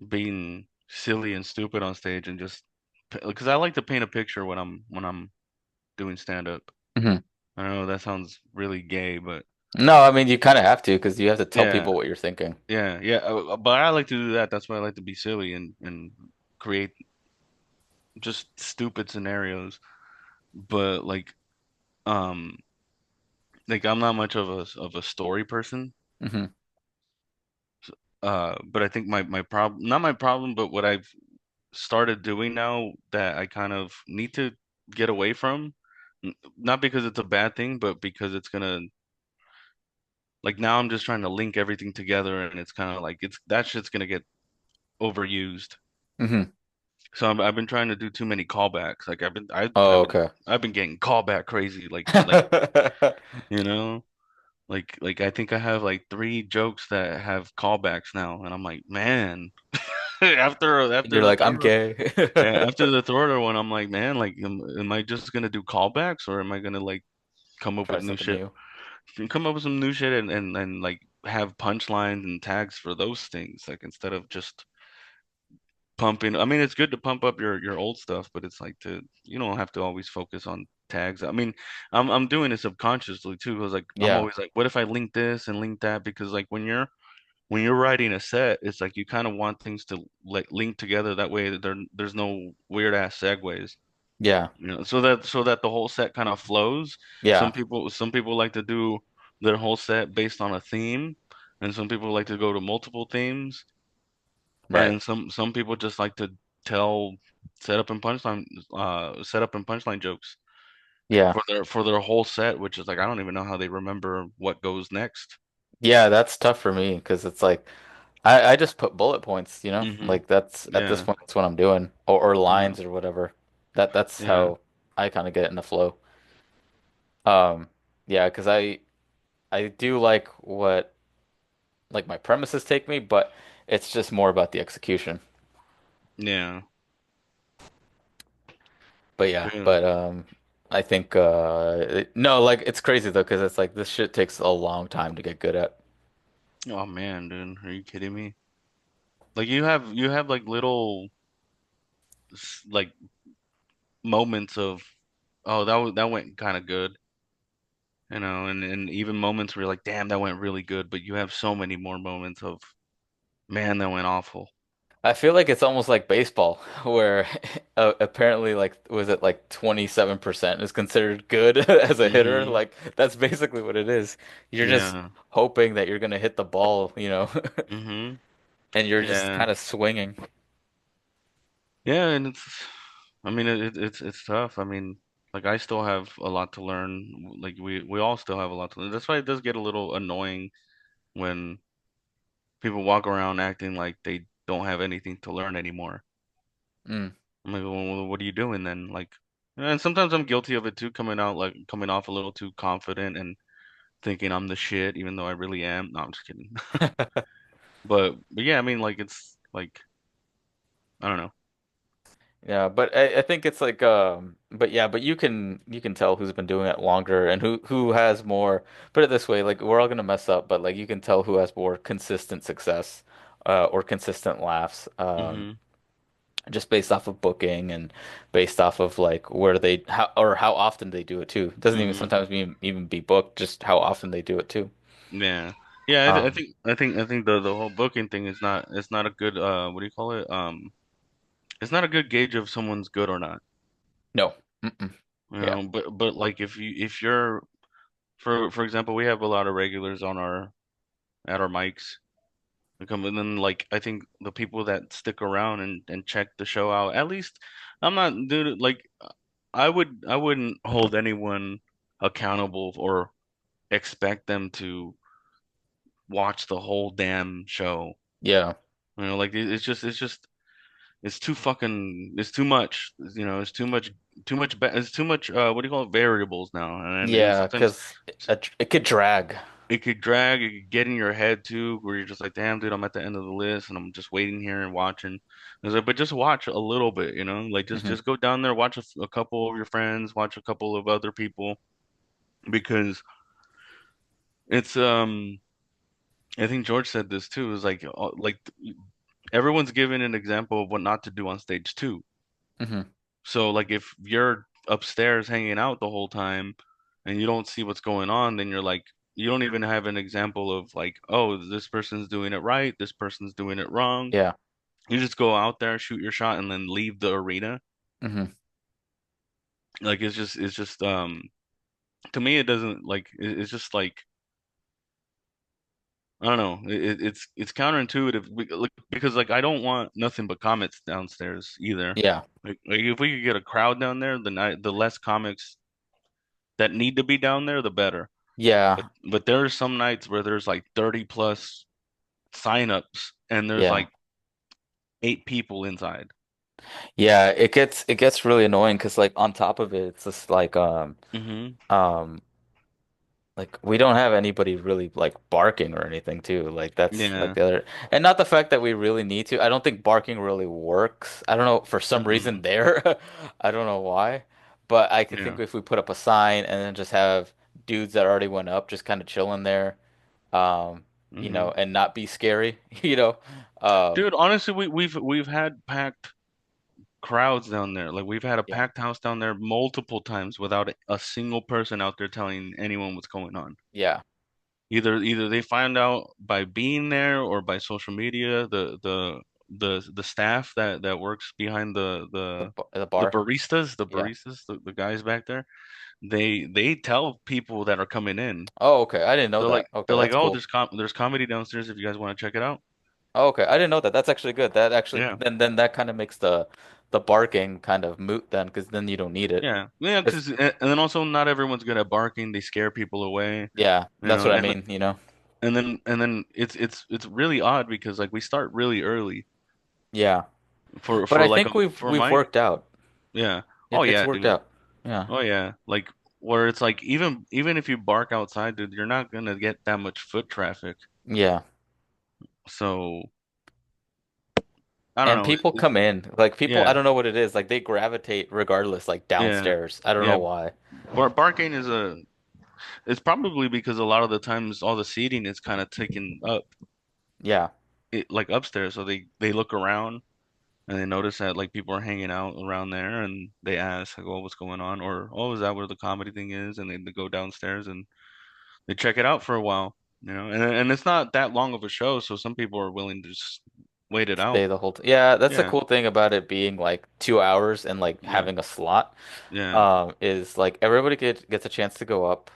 being silly and stupid on stage and just because I like to paint a picture when I'm doing stand up. Hmm. I know that sounds really gay, but No, I mean you kind of have to because you have to tell yeah, people what you're thinking. yeah, yeah. But I like to do that. That's why I like to be silly and create just stupid scenarios. But um, like I'm not much of a story person. Hmm. But I think my problem, not my problem, but what I've started doing now that I kind of need to get away from, not because it's a bad thing, but because it's gonna like now I'm just trying to link everything together, and it's kind of like it's that shit's gonna get overused. Hmm. So I've been trying to do too many callbacks. Like Oh, I've been okay. I've been getting callback crazy. Like you know, like I think I have like three jokes that have callbacks now, and I'm like, man, after You're after the like, I'm third gay. yeah, after the third one, I'm like, man, like am I just gonna do callbacks or am I gonna like come up Try with new something shit? new. Come up with some new shit and like have punchlines and tags for those things, like instead of just pumping. I mean, it's good to pump up your old stuff, but it's like you don't have to always focus on tags. I mean, I'm doing it subconsciously too, because like I'm Yeah. always like, what if I link this and link that? Because like when you're writing a set, it's like you kind of want things to like link together that way that there's no weird ass segues. Yeah. So that the whole set kind of flows. Some Yeah. people like to do their whole set based on a theme, and some people like to go to multiple themes, Right. and some people just like to tell setup and punchline jokes Yeah. for their whole set, which is like I don't even know how they remember what goes next. Yeah, that's tough for me because it's like I just put bullet points, you know? Hmm. Like that's at this Yeah. point that's what I'm doing. Or Uh-huh. lines or whatever. That's Yeah. how I kind of get in the flow. Um yeah, because I do like what like my premises take me, but it's just more about the execution. Yeah. But yeah, Dude. but I think no, like it's crazy though because it's like this shit takes a long time to get good at. Oh man, dude, are you kidding me? Like you have like little like moments of oh that went kind of good, you know, and even moments where you're like, damn, that went really good, but you have so many more moments of man, that went awful. I feel like it's almost like baseball, where apparently, like, was it like 27% is considered good as a hitter? Hmm. Like, that's basically what it is. You're just Yeah. hoping that you're gonna hit the ball, you know, Hmm. and you're just Yeah. kind of swinging. Yeah, and I mean it's tough. I mean, like I still have a lot to learn. Like we all still have a lot to learn. That's why it does get a little annoying when people walk around acting like they don't have anything to learn anymore. Mm. I'm like, well, what are you doing then? Like, and sometimes I'm guilty of it too, coming off a little too confident and thinking I'm the shit, even though I really am. No, I'm just kidding. But yeah, I mean, like it's like I don't know. Yeah, but I think it's like but yeah, but you can tell who's been doing it longer and who has more, put it this way, like we're all gonna mess up, but like you can tell who has more consistent success or consistent laughs. Hmm. Just based off of booking and based off of like where they how often they do it too. It doesn't even Hmm. sometimes even be booked, just how often they do it too. Yeah, yeah. Um, I think the whole booking thing is not it's not a good what do you call it? It's not a good gauge of someone's good or not. no. Mm-mm. You Yeah. know, but like if you're for example, we have a lot of regulars on our at our mics. We come and then like I think the people that stick around and check the show out, at least I'm not dude like I wouldn't hold anyone accountable or expect them to watch the whole damn show. Yeah. You know, like it's just it's too fucking it's too much. You know, it's too much what do you call it variables now. And Yeah, sometimes because it could drag. it could drag, it could get in your head too, where you're just like, damn, dude, I'm at the end of the list and I'm just waiting here and watching. I was like, but just watch a little bit, you know, like Hmm. just go down there, watch a couple of your friends, watch a couple of other people, because it's I think George said this too, is like everyone's given an example of what not to do on stage too. Hmm. So like if you're upstairs hanging out the whole time and you don't see what's going on, then you're like you don't even have an example of like, oh, this person's doing it right, this person's doing it wrong. Yeah. You just go out there, shoot your shot, and then leave the arena. Hmm. Like it's just to me it doesn't like it's just like I don't know. It's counterintuitive because like I don't want nothing but comics downstairs either. Yeah. Like if we could get a crowd down there, the less comics that need to be down there, the better. Yeah. But there are some nights where there's like 30 plus signups and there's Yeah. like 8 people inside. Yeah. It gets really annoying because like on top of it, it's just Hmm. um like we don't have anybody really like barking or anything too. Like that's like Yeah. the other, and not the fact that we really need to. I don't think barking really works. I don't know for some reason Hmm. there. I don't know why, but I could think Yeah. if we put up a sign and then just have dudes that already went up just kind of chilling there, Hmm. and not be scary, you know. Um, Dude, honestly, we've had packed crowds down there. Like we've had a yeah, packed house down there multiple times without a single person out there telling anyone what's going on. yeah, Either they find out by being there or by social media. The staff that works behind the the bar, baristas, yeah. the guys back there, they tell people that are coming in. Oh, okay. I didn't know that. Okay, They're like, that's oh, cool. there's comedy downstairs if you guys want to check it out. Oh, okay. I didn't know that. That's actually good. That actually Yeah. then that kind of makes the barking kind of moot then because then you don't need it. Yeah, 'Cause- because and then also not everyone's good at barking. They scare people away, yeah, you that's know, what I mean, you know. and then it's really odd because like we start really early Yeah. for But for I like think we've for we've my worked out. yeah. Oh It's yeah, worked dude. out. Yeah. Oh yeah. Like where it's like even if you bark outside, dude, you're not gonna get that much foot traffic. Yeah. So I don't And know. people come in, like people, I Yeah. don't know what it is, like they gravitate regardless, like Yeah. downstairs. I don't know Yeah. why. Barking is a it's probably because a lot of the times all the seating is kind of taken up Yeah. like upstairs, so they look around and they notice that like people are hanging out around there and they ask like, "Oh, what's going on?" Or, "Oh, is that where the comedy thing is?" And they go downstairs and they check it out for a while, and it's not that long of a show, so some people are willing to just wait it out. Stay the whole time. Yeah, that's the Yeah. cool thing about it being like 2 hours and like Yeah. having a slot. Yeah. Is like everybody gets a chance to go up.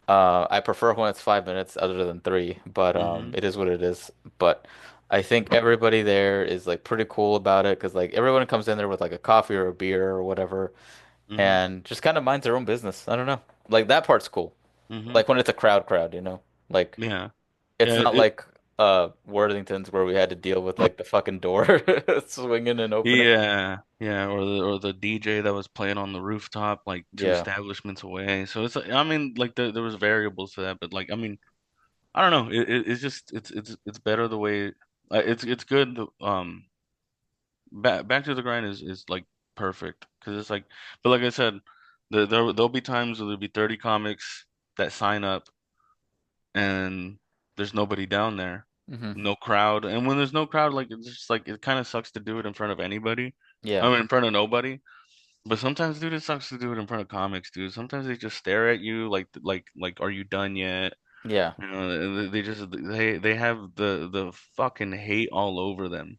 I prefer when it's 5 minutes other than three, but Mhm. it is what it is. But I think everybody there is like pretty cool about it because like everyone comes in there with like a coffee or a beer or whatever Mhm. and just kind of minds their own business. I don't know. Like that part's cool. Mhm. Like when it's a crowd, you know? Like Yeah. it's Yeah, not like Worthington's where we had to deal with like the fucking door swinging and opening. yeah, yeah, or the DJ that was playing on the rooftop, like two Yeah. establishments away. So it's like, I mean, like there was variables to that, but like I mean, I don't know. It's just it's better the way it's good. Back to the grind is like perfect because it's like, but like I said, there'll be times where there'll be 30 comics that sign up and there's nobody down there, Hmm. no crowd, and when there's no crowd, like it's just like it kind of sucks to do it in front of anybody. I Yeah. mean, in front of nobody. But sometimes, dude, it sucks to do it in front of comics, dude. Sometimes they just stare at you like, are you done yet? Yeah. They just they have the fucking hate all over them.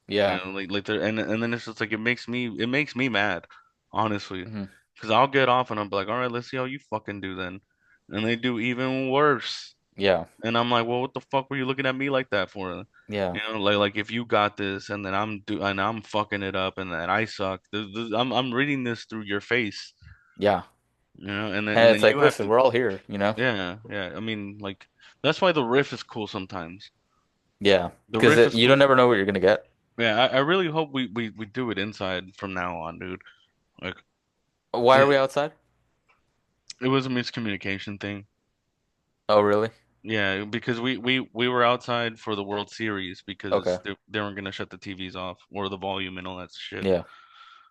Yeah. Like they're and then it's just like it makes me mad, honestly, Hmm. because I'll get off and I'm like, all right, let's see how you fucking do then, and they do even worse. Yeah. And I'm like, well, what the fuck were you looking at me like that for? Yeah. Like if you got this, and then I'm fucking it up, and then I suck. I'm reading this through your face, Yeah. and And then it's like, you have listen, to, we're all here, you know? yeah, yeah. I mean, like that's why the riff is cool sometimes. Yeah. The Because riff is you cool don't never know what sometimes. you're gonna get. Yeah, I really hope we do it inside from now on, dude. Like Why are we it, outside? it was a miscommunication thing. Oh, really? Yeah, because we were outside for the World Series because Okay. they weren't gonna shut the TVs off or the volume and all that shit. Yeah.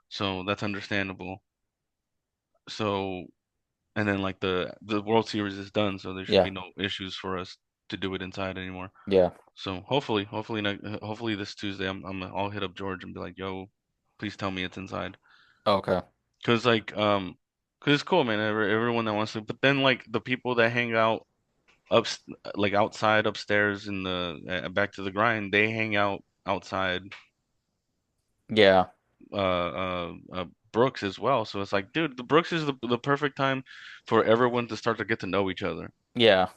So that's understandable. So and then like the World Series is done, so there should be Yeah. no issues for us to do it inside anymore. Yeah. So hopefully this Tuesday I'll hit up George and be like, "Yo, please tell me it's inside." Okay. 'Cause like 'cause it's cool, man. Everyone that wants to, but then like the people that hang out up like outside upstairs in the back to the grind, they hang out outside Yeah. Brooks as well. So it's like, dude, the Brooks is the perfect time for everyone to start to get to know each other. Yeah.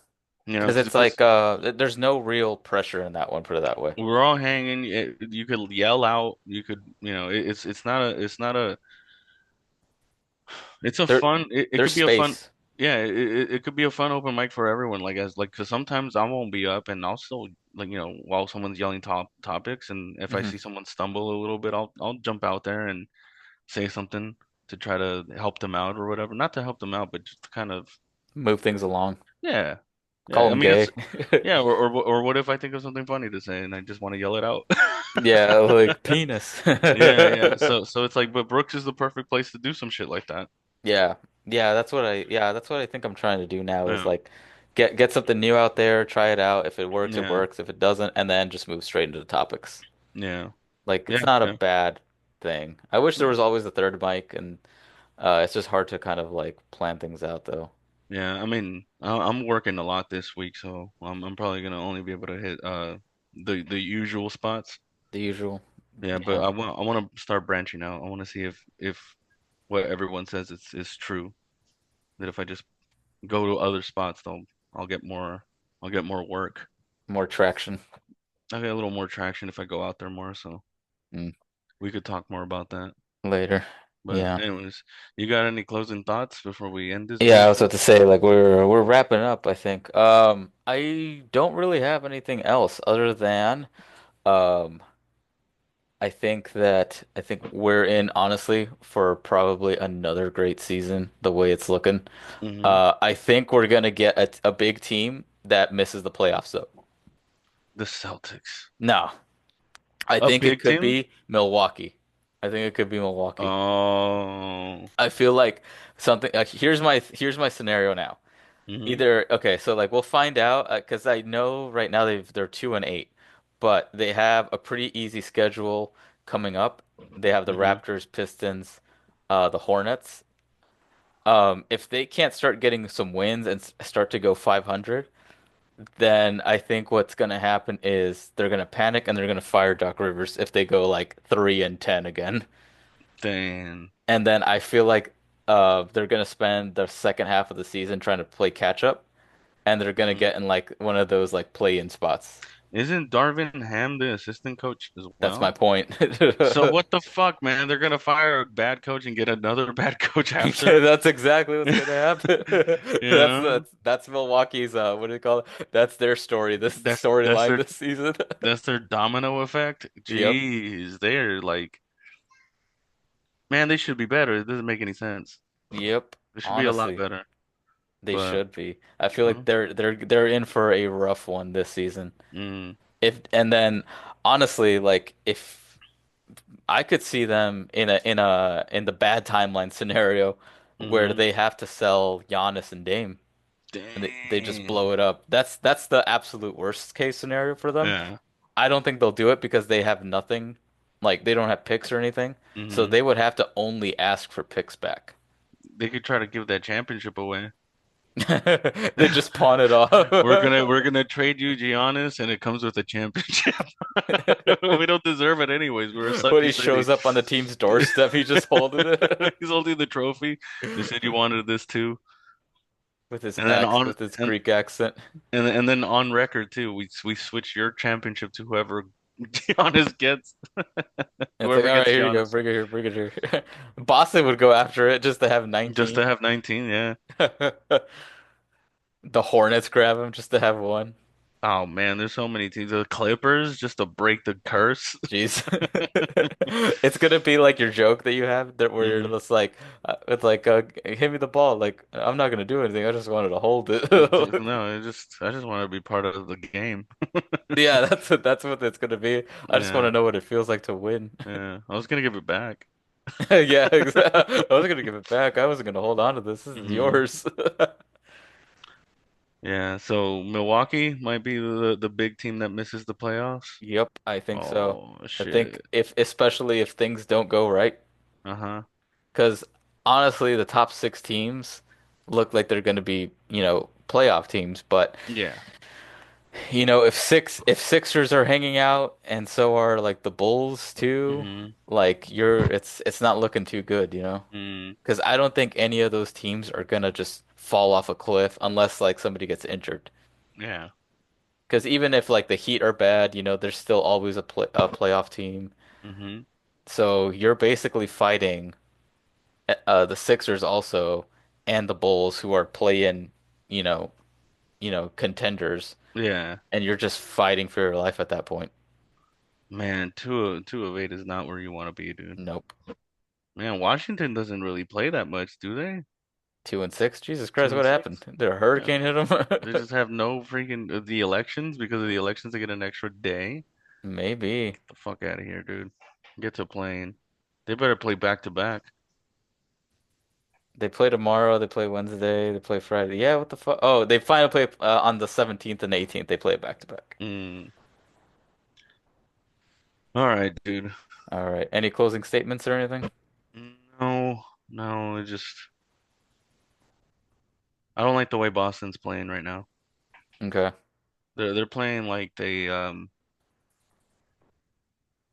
Because it's Because like there's no real pressure in that one, put it that way. we're all hanging. You could yell out. You could, it's a There fun. It there's could be a fun. space. Yeah, it could be a fun open mic for everyone. Because sometimes I won't be up, and I'll still like while someone's yelling topics, and if I Hmm. see someone stumble a little bit, I'll jump out there and say something to try to help them out or whatever. Not to help them out, but just to kind of Move things along. yeah, Call yeah. I him mean, it's gay. yeah. Or what if I think of something funny to say and I just want to yell it out? Yeah, like penis. Yeah, yeah. So it's like, but Brooks is the perfect place to do some shit like that. Yeah. Yeah, that's what I think I'm trying to do now is Yeah, like get something new out there, try it out. If it works, it yeah, works. If it doesn't, and then just move straight into the topics. yeah, Like it's yeah, not a yeah. bad thing. I wish there Yeah. was always a third mic and it's just hard to kind of like plan things out though. Yeah, I mean, I'm working a lot this week, so I'm probably gonna only be able to hit the usual spots. The usual. Yeah, but Yeah. I want to start branching out. I want to see if what everyone says is true. That if I just go to other spots, I'll get more work. More traction. I'll get a little more traction if I go out there more. So Mm, we could talk more about that. later. But Yeah. anyways, you got any closing thoughts before we end this Yeah, I was bullshit? about to say like we're wrapping up, I think. I don't really have anything else other than um I think we're in honestly for probably another great season the way it's looking. Hmm. I think we're gonna get a big team that misses the playoffs though. The Celtics. No, I A think it big could team? be Milwaukee. I think it could be Milwaukee. Oh. I feel like something like here's my scenario now. Hmm. Either okay, so like we'll find out because I know right now they're 2-8, but they have a pretty easy schedule coming up. They have the Hmm. Raptors, Pistons, the Hornets. If they can't start getting some wins and start to go 500, then I think what's gonna happen is they're gonna panic and they're gonna fire Doc Rivers if they go like 3-10 again. Damn. And then I feel like they're gonna spend the second half of the season trying to play catch up, and they're gonna Hmm. get in like one of those like play-in spots. Isn't Darvin Ham the assistant coach as That's my well? point. So what the fuck, man? They're gonna fire a bad coach and get another bad coach after? That's exactly what's gonna happen. You know? That's Milwaukee's what do you call it? That's their story, this That's storyline their this season. domino effect. Yep. Jeez, they're like, man, they should be better. It doesn't make any sense. Yep. They should be a lot Honestly, better. they But should be. I feel like uh, they're in for a rough one this season. mm, If and then honestly, like if I could see them in the bad timeline scenario where hmm. they have to sell Giannis and Dame and they just Dang. blow it up. That's the absolute worst case scenario for them. Yeah. I don't think they'll do it because they have nothing, like they don't have picks or anything. So Hmm. they would have to only ask for picks back. They could try to give that championship away. They just pawn it off. We're gonna trade you Giannis, and it comes with a championship. We don't deserve it anyways. We're a When sucky he city. shows up on the team's doorstep, he just holding it He's holding the trophy. They said you wanted this too, and then with his Greek accent. and then on record too, we switch your championship to whoever Giannis gets, It's like, whoever all right, gets here you go, Giannis, bring it here, bring it here. Boston would go after it just to have just to 19. have 19. Yeah. The Hornets grab him just to have one. Oh man, there's so many teams. The Clippers just to break the curse. Jeez. It's gonna be like your joke that you have that where you're Hmm. just like it's like hit me the ball. Like I'm not gonna do anything. I just wanted to hold it. No, I just want to be part of the game. Yeah, that's what it's gonna be. I just want Yeah, to know what it feels like to win. yeah. I was gonna give it back. Yeah, exactly. I was gonna give it back. I wasn't gonna hold on to this. This is Hmm. yours. Yeah, so Milwaukee might be the big team that misses the playoffs. Yep, I think so. Oh I think shit. if especially if things don't go right, Uh-huh. because honestly, the top six teams look like they're gonna be, playoff teams, but. Yeah. If Sixers are hanging out and so are like the Bulls too, Hmm. like it's not looking too good, you know? Mm. Because I don't think any of those teams are gonna just fall off a cliff unless like somebody gets injured. Yeah. Because even if like the Heat are bad, there's still always a playoff team. Hmm. So you're basically fighting the Sixers also and the Bulls who are play-in, you know, contenders, Yeah. and you're just fighting for your life at that point. Man, two of eight is not where you want to be, dude. Nope. Man, Washington doesn't really play that much, do they? 2-6. Jesus Two Christ, and what happened? six. Did a Yeah. hurricane hit him? They just have no freaking the elections because of the elections they get an extra day. Maybe. Get the fuck out of here, dude. Get to playing. They better play back to back. They play tomorrow, they play Wednesday, they play Friday. Yeah, what the fuck? Oh, they finally play on the 17th and 18th. They play back to back. Mm. All right, dude. All right. Any closing statements or anything? No, no, it just I don't like the way Boston's playing right now. Okay. They're playing like they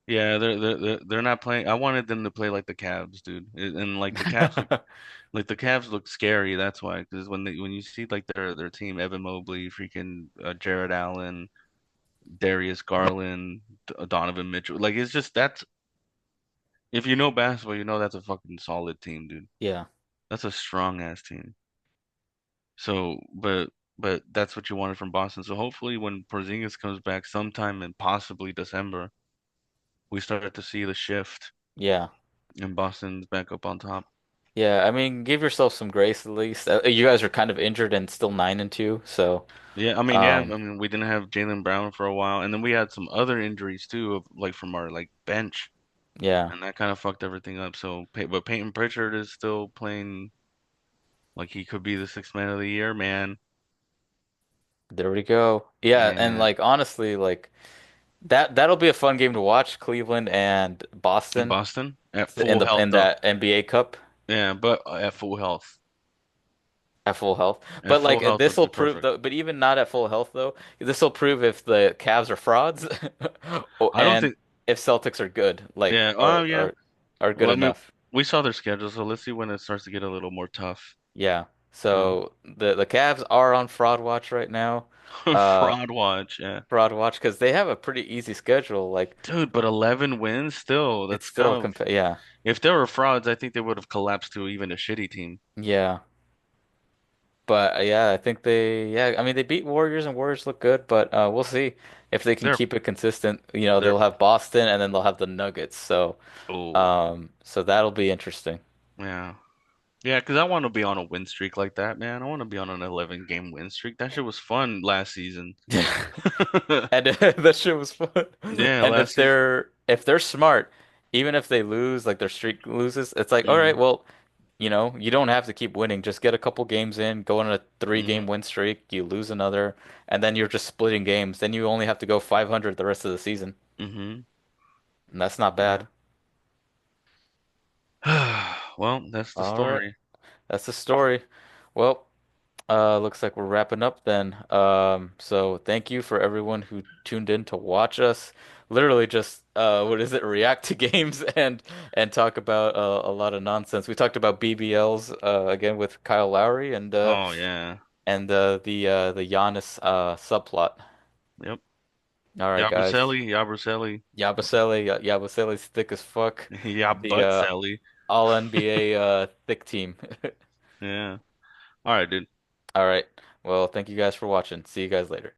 yeah, they're not playing. I wanted them to play like the Cavs, dude. And like the Cavs look scary. That's why, because when you see like their team, Evan Mobley, freaking Jared Allen, Darius Garland, Donovan Mitchell, like it's just If you know basketball, you know that's a fucking solid team, dude. Yeah. That's a strong ass team. So, but that's what you wanted from Boston. So hopefully when Porzingis comes back sometime in possibly December, we start to see the shift Yeah. and Boston's back up on top. Yeah, I mean, give yourself some grace at least. You guys are kind of injured and still 9-2, so Yeah, I mean, yeah, I um mean, we didn't have Jaylen Brown for a while, and then we had some other injuries too, of like from our like bench, yeah, and that kind of fucked everything up. So, but Peyton Pritchard is still playing like he could be the sixth man of the year, man. there we go. Yeah, and Yeah, like honestly, like that'll be a fun game to watch, Cleveland and in Boston Boston at in full health in though. that NBA Cup Yeah, but at full health. at full health. At But full like health this would will be prove perfect. though, but even not at full health though, this will prove if the Cavs are frauds I don't and think. if Celtics are good, like Yeah. Oh, yeah. are good Well, I mean, enough. we saw their schedule, so let's see when it starts to get a little more tough. Yeah. You know, So the Cavs are on fraud watch right now. Uh fraud watch. Yeah, Fraud watch because they have a pretty easy schedule. Like dude. But 11 wins still. it's That's still kind comp of. yeah. If there were frauds, I think they would have collapsed to even a shitty team. Yeah. But yeah, I think I mean they beat Warriors and Warriors look good, but we'll see if they can They're keep it consistent. You know, they're they'll have Boston and then they'll have the Nuggets. So oh so that'll be interesting. yeah. Yeah, because I want to be on a win streak like that, man. I want to be on an 11 game win streak. That shit was fun last season. And that shit was fun. Yeah, And last season. if they're smart, even if they lose, like their streak loses, it's like, all right, Hmm. well, you know, you don't have to keep winning. Just get a couple games in, go on a 3 game Hmm. win streak, you lose another, and then you're just splitting games. Then you only have to go 500 the rest of the season. Hmm. And that's not Yeah. bad. Well, that's the All right. story. That's the story. Well, looks like we're wrapping up then. So thank you for everyone who tuned in to watch us. Literally just what is it? React to games and talk about a lot of nonsense. We talked about BBLs again with Kyle Lowry Oh yeah. and the Giannis subplot. Yep. All right, guys. Yabusele, Yabusele, Yabusele's thick as fuck. The Yabutzelli. All NBA thick team. Yeah. All right, dude. All right. Well, thank you guys for watching. See you guys later.